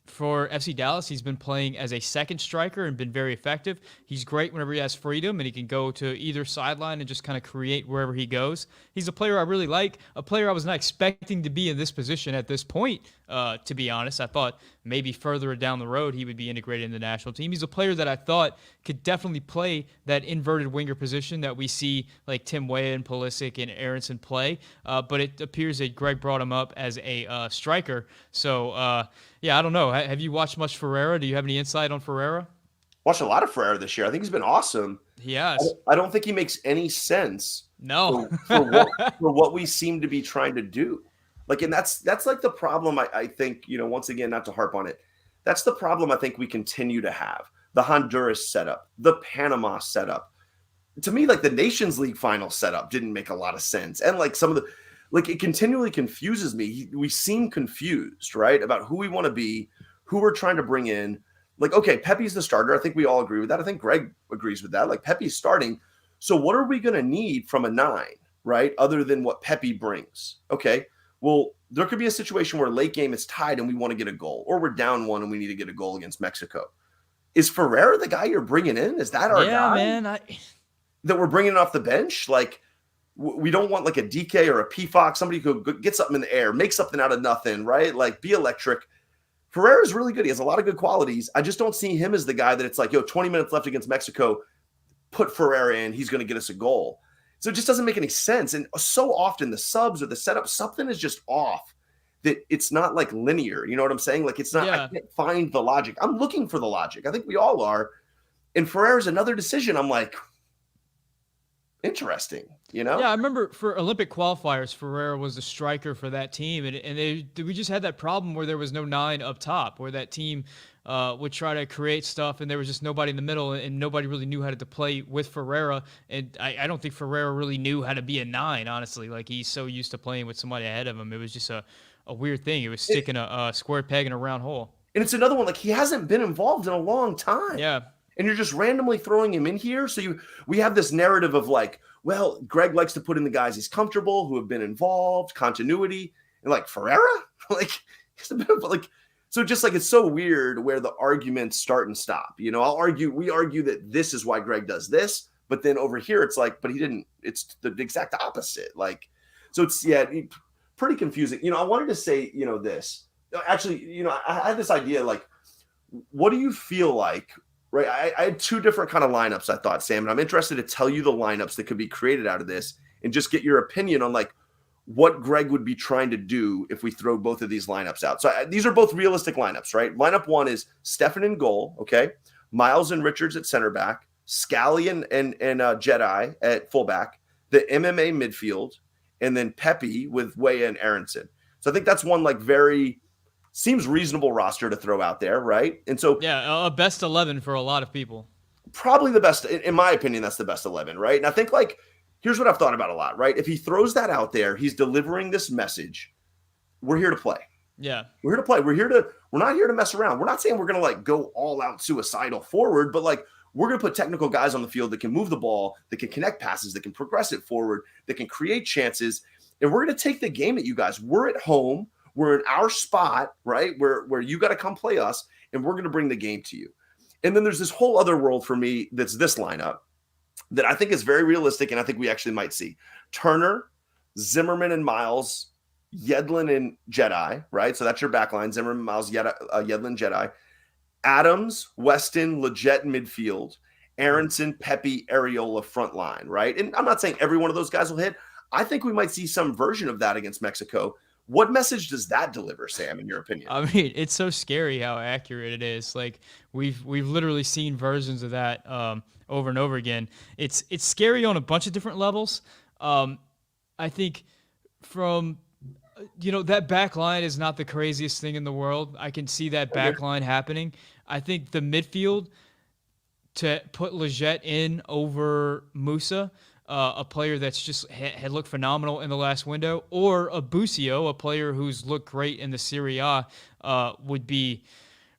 For FC Dallas, he's been playing as a second striker and been very effective. He's great whenever he has freedom and he can go to either sideline and just kind of create wherever he goes. He's a player I really like, a player I was not expecting to be in this position at this point, to be honest. I thought maybe further down the road he would be integrated in the national team. He's a player that I thought could definitely play that inverted winger position that we see like Tim Weah and Pulisic and Aronson play. But it appears that Greg brought him up as a striker. So, yeah, I don't know. Have you watched much Ferreira? Do you have any insight on Ferreira? Watched a lot of Ferreira this year. I think he's been awesome. He I has. don't, I don't think he makes any sense No. for what we seem to be trying to do. Like, and that's like the problem. I think, once again, not to harp on it, that's the problem I think we continue to have. The Honduras setup, the Panama setup. To me, like the Nations League final setup didn't make a lot of sense. And like some of the, like it continually confuses me. We seem confused, right? About who we want to be, who we're trying to bring in. Like, okay, Pepe's the starter. I think we all agree with that. I think Greg agrees with that. Like Pepe's starting. So what are we going to need from a 9, right? Other than what Pepe brings. Okay. Well, there could be a situation where late game is tied and we want to get a goal, or we're down 1 and we need to get a goal against Mexico. Is Ferreira the guy you're bringing in? Is that our Yeah, guy man. that we're bringing off the bench? Like, we don't want like a DK or a PFOX, somebody who could get something in the air, make something out of nothing, right? Like be electric. Ferreira's really good. He has a lot of good qualities. I just don't see him as the guy that it's like, 20 minutes left against Mexico, put Ferreira in, he's going to get us a goal. So it just doesn't make any sense. And so often the subs or the setup, something is just off, that it's not like linear. You know what I'm saying? Like it's not, Yeah. I can't find the logic. I'm looking for the logic. I think we all are. And Ferreira's another decision. I'm like, interesting, Yeah, I remember for Olympic qualifiers, Ferreira was the striker for that team, and we just had that problem where there was no 9 up top, where that team would try to create stuff, and there was just nobody in the middle, and nobody really knew how to play with Ferreira. And I don't think Ferreira really knew how to be a 9, honestly. Like he's so used to playing with somebody ahead of him, it was just a weird thing. It was sticking a square peg in a round hole. And it's another one, like he hasn't been involved in a long time. Yeah. And you're just randomly throwing him in here. So we have this narrative of like, well, Greg likes to put in the guys he's comfortable, who have been involved, continuity, and like Ferreira, like he's a bit of like, so just like it's so weird where the arguments start and stop. We argue that this is why Greg does this, but then over here it's like, but he didn't. It's the exact opposite. Like, so it's pretty confusing. I wanted to say this actually. I had this idea like, what do you feel like? Right. I had 2 different kind of lineups, I thought, Sam, and I'm interested to tell you the lineups that could be created out of this and just get your opinion on like what Greg would be trying to do if we throw both of these lineups out. So these are both realistic lineups, right? Lineup 1 is Stefan in goal. Okay. Miles and Richards at center back, Scally and Jedi at fullback, the MMA midfield, and then Pepe with Weah and Aronson. So I think that's one like very seems reasonable roster to throw out there, right? And so Yeah, a best 11 for a lot of people. Probably the best, in my opinion, that's the best 11, right? And I think like, here's what I've thought about a lot, right? If he throws that out there, he's delivering this message. We're here to play. Yeah. We're here to play. We're not here to mess around. We're not saying we're going to like go all out suicidal forward, but like we're going to put technical guys on the field that can move the ball, that can connect passes, that can progress it forward, that can create chances. And we're going to take the game at you guys. We're at home. We're in our spot, right? Where you got to come play us, and we're going to bring the game to you. And then there's this whole other world for me that's this lineup that I think is very realistic, and I think we actually might see. Turner, Zimmerman and Miles, Yedlin and Jedi, right? So that's your backline, Zimmerman, Miles, Yedlin, Jedi. Adams, Weston, Leggett midfield. Aronson, Pepe, Areola front line, right? And I'm not saying every one of those guys will hit. I think we might see some version of that against Mexico, What message does that deliver, Sam, in your opinion? I mean, it's so scary how accurate it is. Like we've literally seen versions of that over and over again. It's scary on a bunch of different levels. I think from that back line is not the craziest thing in the world. I can see that back line happening. I think the midfield to put Leggett in over Musa, a player that's just had looked phenomenal in the last window, or a Busio, a player who's looked great in the Serie A, would be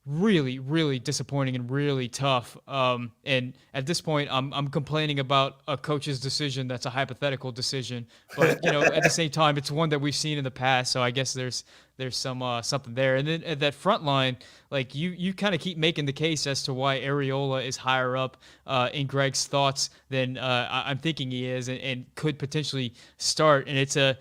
really, really disappointing and really tough. And at this point, I'm complaining about a coach's decision that's a hypothetical decision, but at the same time, it's one that we've seen in the past. So I guess there's some something there. And then at that front line, like you kind of keep making the case as to why Areola is higher up in Greg's thoughts than I'm thinking he is, and could potentially start. And it's a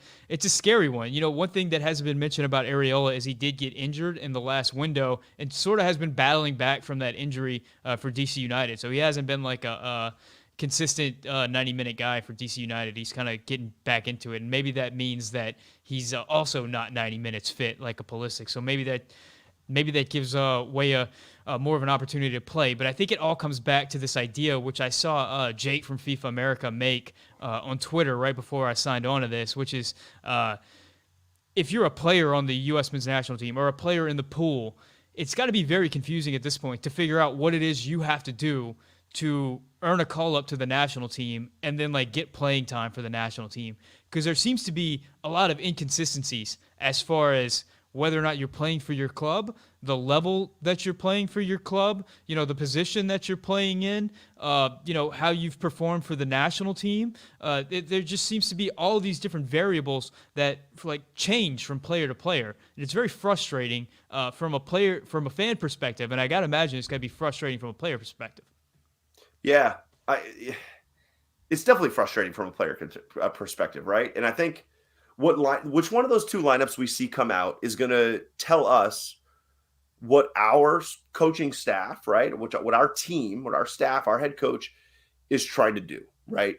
scary one. One thing that hasn't been mentioned about Areola is he did get injured in the last window and sort of has been battling back from that injury for DC United. So he hasn't been like a consistent 90-minute guy for DC United. He's kind of getting back into it, and maybe that means that he's also not 90 minutes fit like a Pulisic. So maybe that gives Weah more of an opportunity to play. But I think it all comes back to this idea, which I saw Jake from FIFA America make on Twitter right before I signed on to this, which is if you're a player on the U.S. men's national team or a player in the pool, it's got to be very confusing at this point to figure out what it is you have to do to earn a call up to the national team and then like get playing time for the national team, because there seems to be a lot of inconsistencies as far as whether or not you're playing for your club, the level that you're playing for your club, the position that you're playing in, how you've performed for the national team. There just seems to be all these different variables that change from player to player. And it's very frustrating from a fan perspective. And I got to imagine it's going to be frustrating from a player perspective. Yeah, it's definitely frustrating from a player perspective, right? And I think which one of those two lineups we see come out is going to tell us what our coaching staff, right? What our team, what our staff, our head coach is trying to do, right?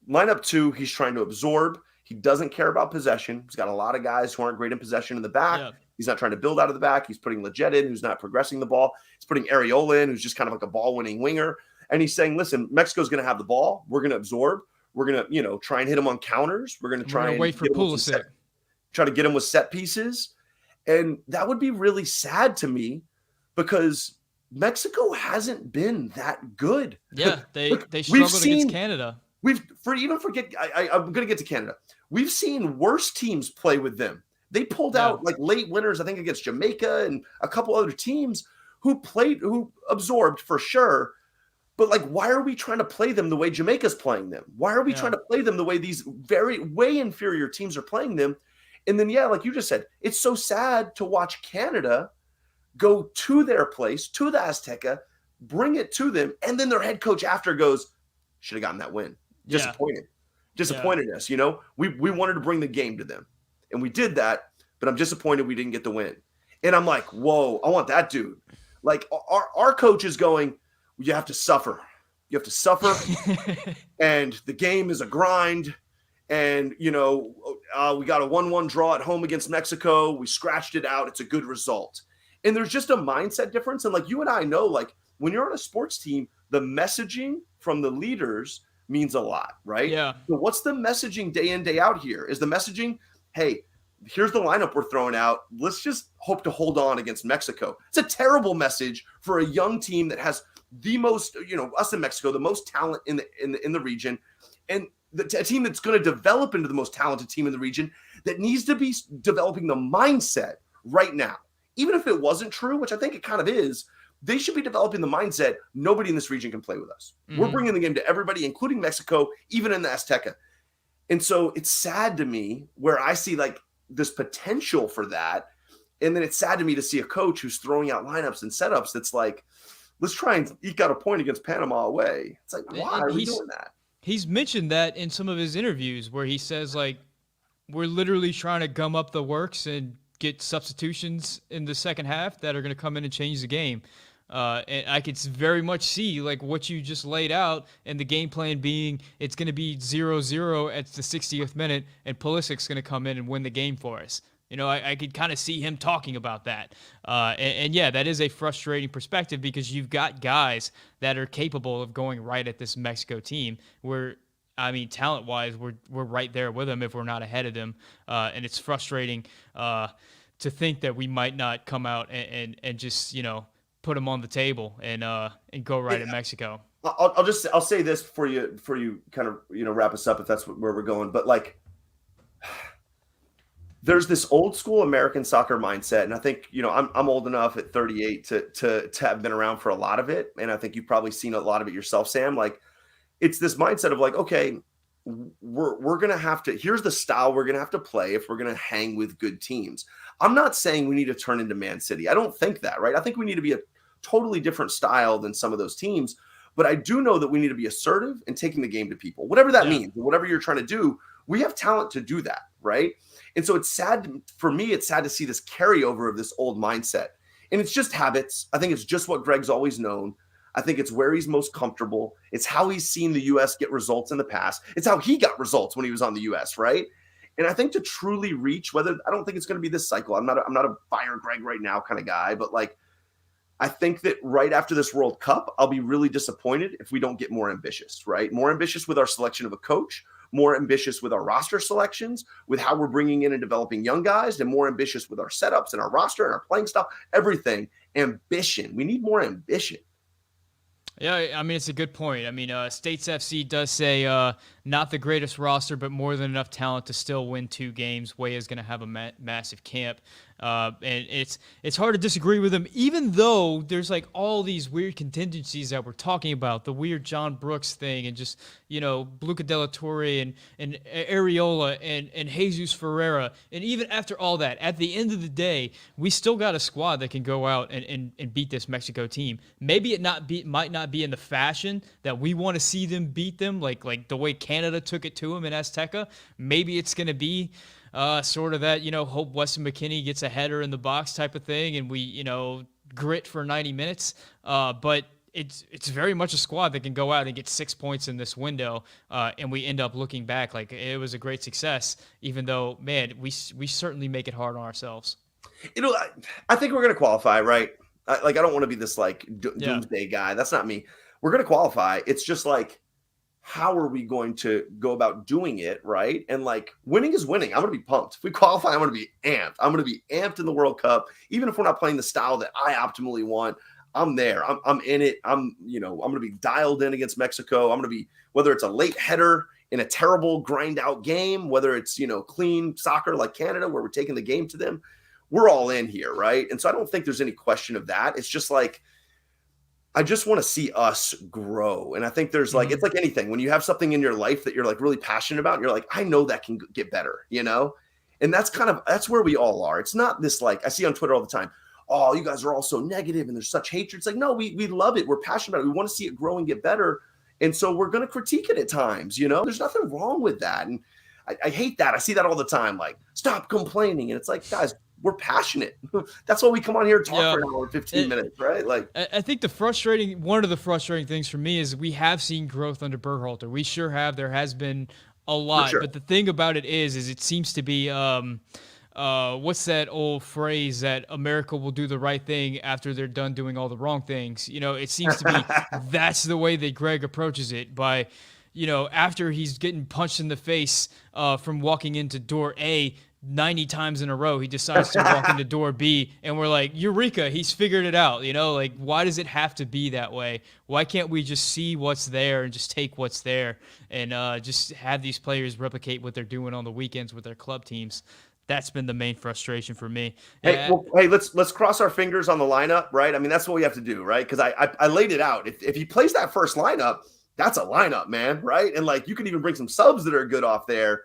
Lineup 2, he's trying to absorb. He doesn't care about possession. He's got a lot of guys who aren't great in possession in the back. Yeah. He's not trying to build out of the back. He's putting Leggett in, who's not progressing the ball. He's putting Areola in, who's just kind of like a ball-winning winger. And he's saying, listen, Mexico's going to have the ball. We're going to absorb. We're going to, try and hit him on counters. We're going to try and wait for Pulisic. Try to get him with set pieces. And that would be really sad to me because Mexico hasn't been that good. Yeah, they struggled against Canada. I'm going to get to Canada. We've seen worse teams play with them. They pulled out like late winners, I think, against Jamaica and a couple other teams who absorbed for sure. But why are we trying to play them the way Jamaica's playing them? Why are we trying to play them the way these way inferior teams are playing them? And then, like you just said, it's so sad to watch Canada go to their place, to the Azteca, bring it to them, and then their head coach after goes, should have gotten that win. Disappointed us. We wanted to bring the game to them, and we did that, but I'm disappointed we didn't get the win. And I'm like, whoa, I want that dude. Our coach is going, you have to suffer. You have to suffer. And the game is a grind. And, we got a 1-1 draw at home against Mexico. We scratched it out. It's a good result. And there's just a mindset difference. And you and I know, when you're on a sports team, the messaging from the leaders means a lot, right? Yeah. So what's the messaging day in, day out here? Is the messaging, hey, here's the lineup we're throwing out. Let's just hope to hold on against Mexico. It's a terrible message for a young team that has the most, us in Mexico, the most talent in the region, and a team that's going to develop into the most talented team in the region that needs to be developing the mindset right now. Even if it wasn't true, which I think it kind of is, they should be developing the mindset, nobody in this region can play with us. Mm-hmm. We're bringing the game to everybody, including Mexico, even in the Azteca. And so it's sad to me where I see this potential for that. And then it's sad to me to see a coach who's throwing out lineups and setups that's let's try and eke out a point against Panama away. It's why are we doing that? He's mentioned that in some of his interviews where he says, we're literally trying to gum up the works and get substitutions in the second half that are going to come in and change the game. And I could very much see what you just laid out, and the game plan being it's going to be 0-0 at the 60th minute, and Pulisic's going to come in and win the game for us. I could kind of see him talking about that. And yeah, that is a frustrating perspective because you've got guys that are capable of going right at this Mexico team where, I mean, talent-wise, we're right there with them if we're not ahead of them, and it's frustrating to think that we might not come out and just put them on the table and go right at Mexico. I'll say this before you kind of wrap us up if that's where we're going. But like, there's this old school American soccer mindset, and I think I'm old enough at 38 to have been around for a lot of it, and I think you've probably seen a lot of it yourself, Sam. Like, it's this mindset of like, okay, we're gonna have to. Here's the style we're gonna have to play if we're gonna hang with good teams. I'm not saying we need to turn into Man City. I don't think that, right? I think we need to be a totally different style than some of those teams. But I do know that we need to be assertive and taking the game to people, whatever that means, whatever you're trying to do. We have talent to do that, right? And so it's sad for me. It's sad to see this carryover of this old mindset, and it's just habits. I think it's just what Greg's always known. I think it's where he's most comfortable. It's how he's seen the U.S. get results in the past. It's how he got results when he was on the U.S., right? And I think to truly reach, I don't think it's going to be this cycle. I'm not a fire Greg right now kind of guy, but like, I think that right after this World Cup, I'll be really disappointed if we don't get more ambitious, right? More ambitious with our selection of a coach, more ambitious with our roster selections, with how we're bringing in and developing young guys, and more ambitious with our setups and our roster and our playing style, everything. Ambition. We need more ambition. Yeah, I mean, it's a good point. I mean, States FC does say not the greatest roster, but more than enough talent to still win 2 games. Way is going to have a massive camp. And it's hard to disagree with him, even though there's like all these weird contingencies that we're talking about, the weird John Brooks thing, and just Luca Della Torre and Areola and Jesus Ferreira, and even after all that, at the end of the day, we still got a squad that can go out and beat this Mexico team. Maybe it might not be in the fashion that we want to see them beat them, like the way Canada took it to them in Azteca. Maybe it's going to be sort of that, hope Weston McKinney gets a header in the box type of thing, and we, grit for 90 minutes. But it's very much a squad that can go out and get 6 points in this window, and we end up looking back like it was a great success, even though, man, we certainly make it hard on ourselves. I think we're going to qualify, right? I don't want to be this like doomsday guy. That's not me. We're going to qualify. It's just like, how are we going to go about doing it, right? And like, winning is winning. I'm going to be pumped. If we qualify, I'm going to be amped. I'm going to be amped in the World Cup. Even if we're not playing the style that I optimally want, I'm there. I'm in it. I'm going to be dialed in against Mexico. I'm going to be, whether it's a late header in a terrible grind out game, whether it's, clean soccer like Canada, where we're taking the game to them, we're all in here, right? And so I don't think there's any question of that. It's just like, I just want to see us grow. And I think there's like, it's like anything. When you have something in your life that you're like really passionate about, you're like, I know that can get better, And that's where we all are. It's not this, like, I see on Twitter all the time, oh, you guys are all so negative and there's such hatred. It's like, no, we love it. We're passionate about it. We want to see it grow and get better. And so we're going to critique it at times, There's nothing wrong with that. And I hate that. I see that all the time. Like, stop complaining. And it's like, guys, we're passionate. That's why we come on here and talk for an hour and 15 minutes, right? Like, I think one of the frustrating things for me is we have seen growth under Berhalter. We sure have. There has been a lot. Sure. But the thing about it is it seems to be, what's that old phrase that America will do the right thing after they're done doing all the wrong things? It seems to be that's the way that Greg approaches it by, after he's getting punched in the face from walking into door A 90 times in a row, he decides to walk into door B, and we're like, Eureka, he's figured it out. Like, why does it have to be that way? Why can't we just see what's there and just take what's there and just have these players replicate what they're doing on the weekends with their club teams? That's been the main frustration for me. Hey, let's cross our fingers on the lineup, right? I mean, that's what we have to do, right? Because I laid it out. If he plays that first lineup, that's a lineup, man, right? And like, you can even bring some subs that are good off there.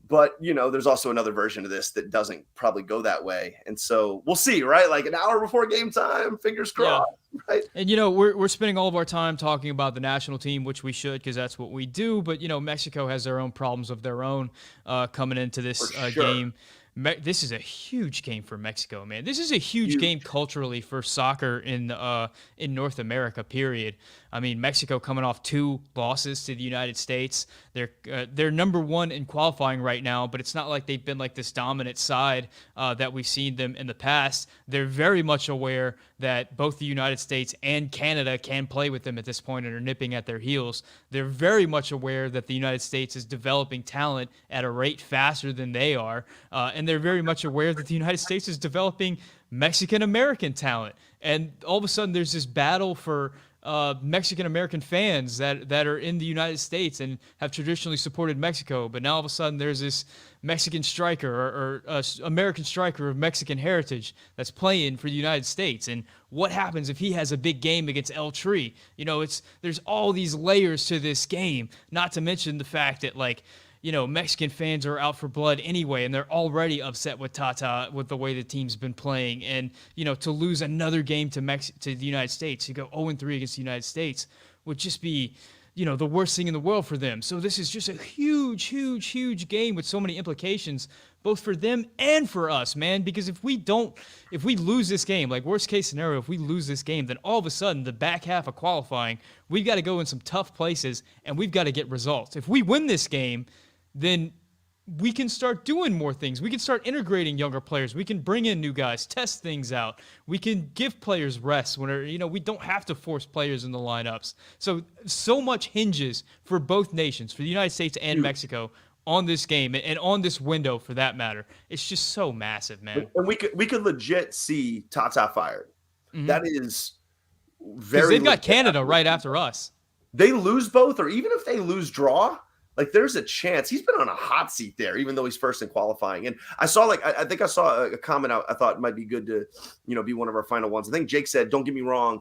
But, there's also another version of this that doesn't probably go that way. And so we'll see, right? Like an hour before game time, fingers crossed, right? And, we're spending all of our time talking about the national team, which we should because that's what we do. But, Mexico has their own problems of their own coming into this game. This is a huge game for Mexico, man. This is a huge Huge. game culturally for soccer in North America. Period. I mean, Mexico coming off 2 losses to the United States. They're number 1 in qualifying right now, but it's not like they've been like this dominant side that we've seen them in the past. They're very much aware that both the United States and Canada can play with them at this point and are nipping at their heels. They're very much aware that the United States is developing talent at a rate faster than they are, and they're very much aware that the United States is developing Mexican-American talent. And all of a sudden, there's this battle for Mexican-American fans that are in the United States and have traditionally supported Mexico. But now all of a sudden, there's this Mexican striker or American striker of Mexican heritage that's playing for the United States. And what happens if he has a big game against El Tri? There's all these layers to this game, not to mention the fact that, like, Mexican fans are out for blood anyway, and they're already upset with Tata with the way the team's been playing. And, to lose another game to the United States, to go 0-3 against the United States would just be, the worst thing in the world for them. So this is just a huge, huge, huge game with so many implications, both for them and for us, man. Because if we lose this game, like worst case scenario, if we lose this game, then all of a sudden the back half of qualifying, we've got to go in some tough places and we've got to get results. If we win this game, then we can start doing more things. We can start integrating younger players. We can bring in new guys, test things out. We can give players rest when we don't have to force players in the lineups. So much hinges for both nations, for the United States and Mexico, on this game and on this window for that matter. It's just so massive, man. And we could legit see Tata fired. Mm-hmm. That is very. Because they've got Canada right after us. They lose both, or even if they lose draw, like there's a chance he's been on a hot seat there, even though he's first in qualifying. And I saw, I think I saw a comment I thought might be good to, be one of our final ones. I think Jake said, "Don't get me wrong."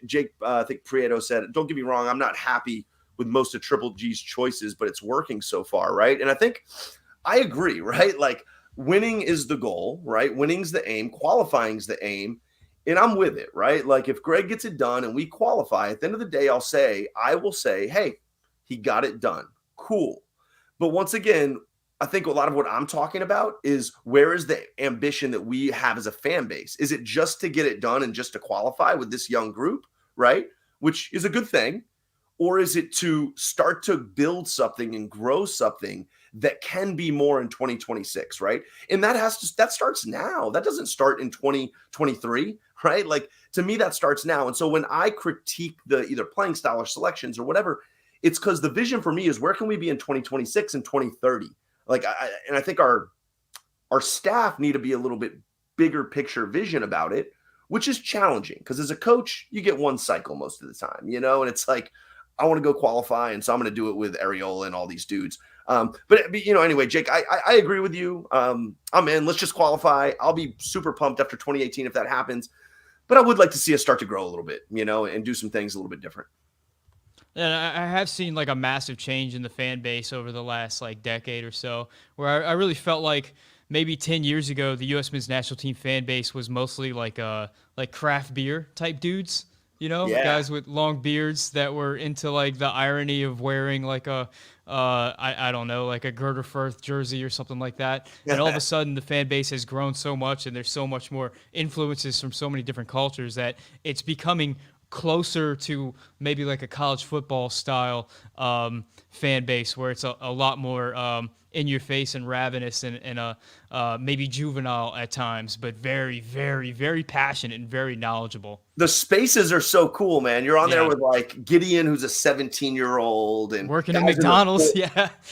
Jake, I think Prieto said, "Don't get me wrong. I'm not happy with most of Triple G's choices, but it's working so far, right?" And I think I agree, right? Like winning is the goal, right? Winning's the aim, qualifying's the aim, and I'm with it, right? Like if Greg gets it done and we qualify, at the end of the day, I will say, hey, he got it done. Cool. But once again, I think a lot of what I'm talking about is where is the ambition that we have as a fan base? Is it just to get it done and just to qualify with this young group, right? Which is a good thing. Or is it to start to build something and grow something that can be more in 2026, right? And that starts now. That doesn't start in 2023, right? Like to me, that starts now. And so when I critique the either playing style or selections or whatever, it's because the vision for me is where can we be in 2026 and 2030? Like, I think our staff need to be a little bit bigger picture vision about it, which is challenging because as a coach, you get one cycle most of the time, and it's like, I want to go qualify. And so I'm going to do it with Areola and all these dudes. But anyway, Jake, I agree with you. I'm in, let's just qualify. I'll be super pumped after 2018 if that happens, but I would like to see us start to grow a little bit, and do some things a little bit different. And I have seen like a massive change in the fan base over the last decade or so, where I really felt like maybe 10 years ago, the U.S. men's national team fan base was mostly like craft beer type dudes, guys with long beards that were into like the irony of wearing like I don't know, like a Gerder Firth jersey or something like that. And all of a sudden the fan base has grown so much and there's so much more influences from so many different cultures that it's becoming closer to maybe like a college football style fan base where it's a lot more in your face and ravenous and maybe juvenile at times, but very, very, very passionate and very knowledgeable. The spaces are so cool, man. You're on there with like Gideon, who's a 17-year-old and working at McDonald's.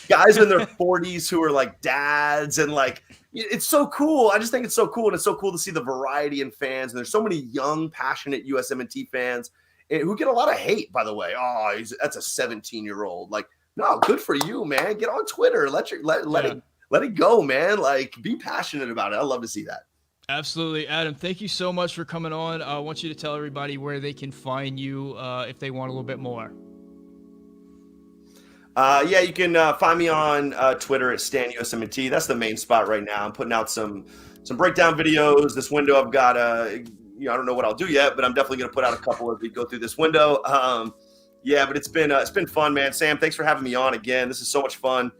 Guys in their 40s who are like dads and like, it's so cool. I just think it's so cool. And it's so cool to see the variety in fans. And there's so many young, passionate USMNT fans who get a lot of hate, by the way. Oh, that's a 17-year-old. Like, no, good for you, man. Get on Twitter. Let it go, man. Like, be passionate about it. I love to see that. Absolutely. Adam, thank you so much for coming on. I want you to tell everybody where they can find you if they want a little bit more. You can find me on Twitter at StanUSMNT. That's the main spot right now. I'm putting out some breakdown videos. This window I've got, I don't know what I'll do yet, but I'm definitely going to put out a couple as we go through this window. But it's been fun, man. Sam, thanks for having me on again. This is so much fun.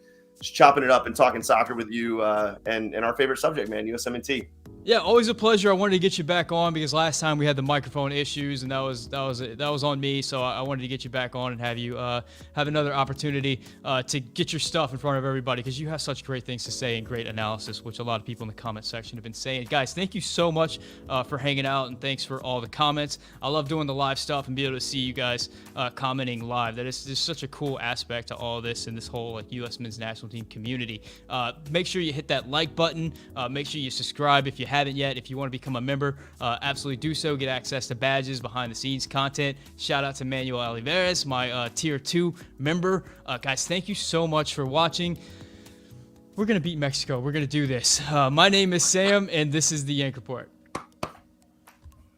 just chopping it up and talking soccer with you and our favorite subject, man, USMNT. Yeah, always a pleasure. I wanted to get you back on because last time we had the microphone issues, and that was on me. So I wanted to get you back on and have you have another opportunity to get your stuff in front of everybody because you have such great things to say and great analysis, which a lot of people in the comment section have been saying. Guys, thank you so much for hanging out, and thanks for all the comments. I love doing the live stuff and be able to see you guys commenting live. That is just such a cool aspect to all this and this whole like U.S. men's national team community. Make sure you hit that like button. Make sure you subscribe if you haven't yet. If you want to become a member, absolutely do so. Get access to badges, behind the scenes content. Shout out to Manuel Oliveras, my tier 2 member. Guys, thank you so much for watching. We're going to beat Mexico. We're going to do this. My name is Sam, and this is the Yank Report.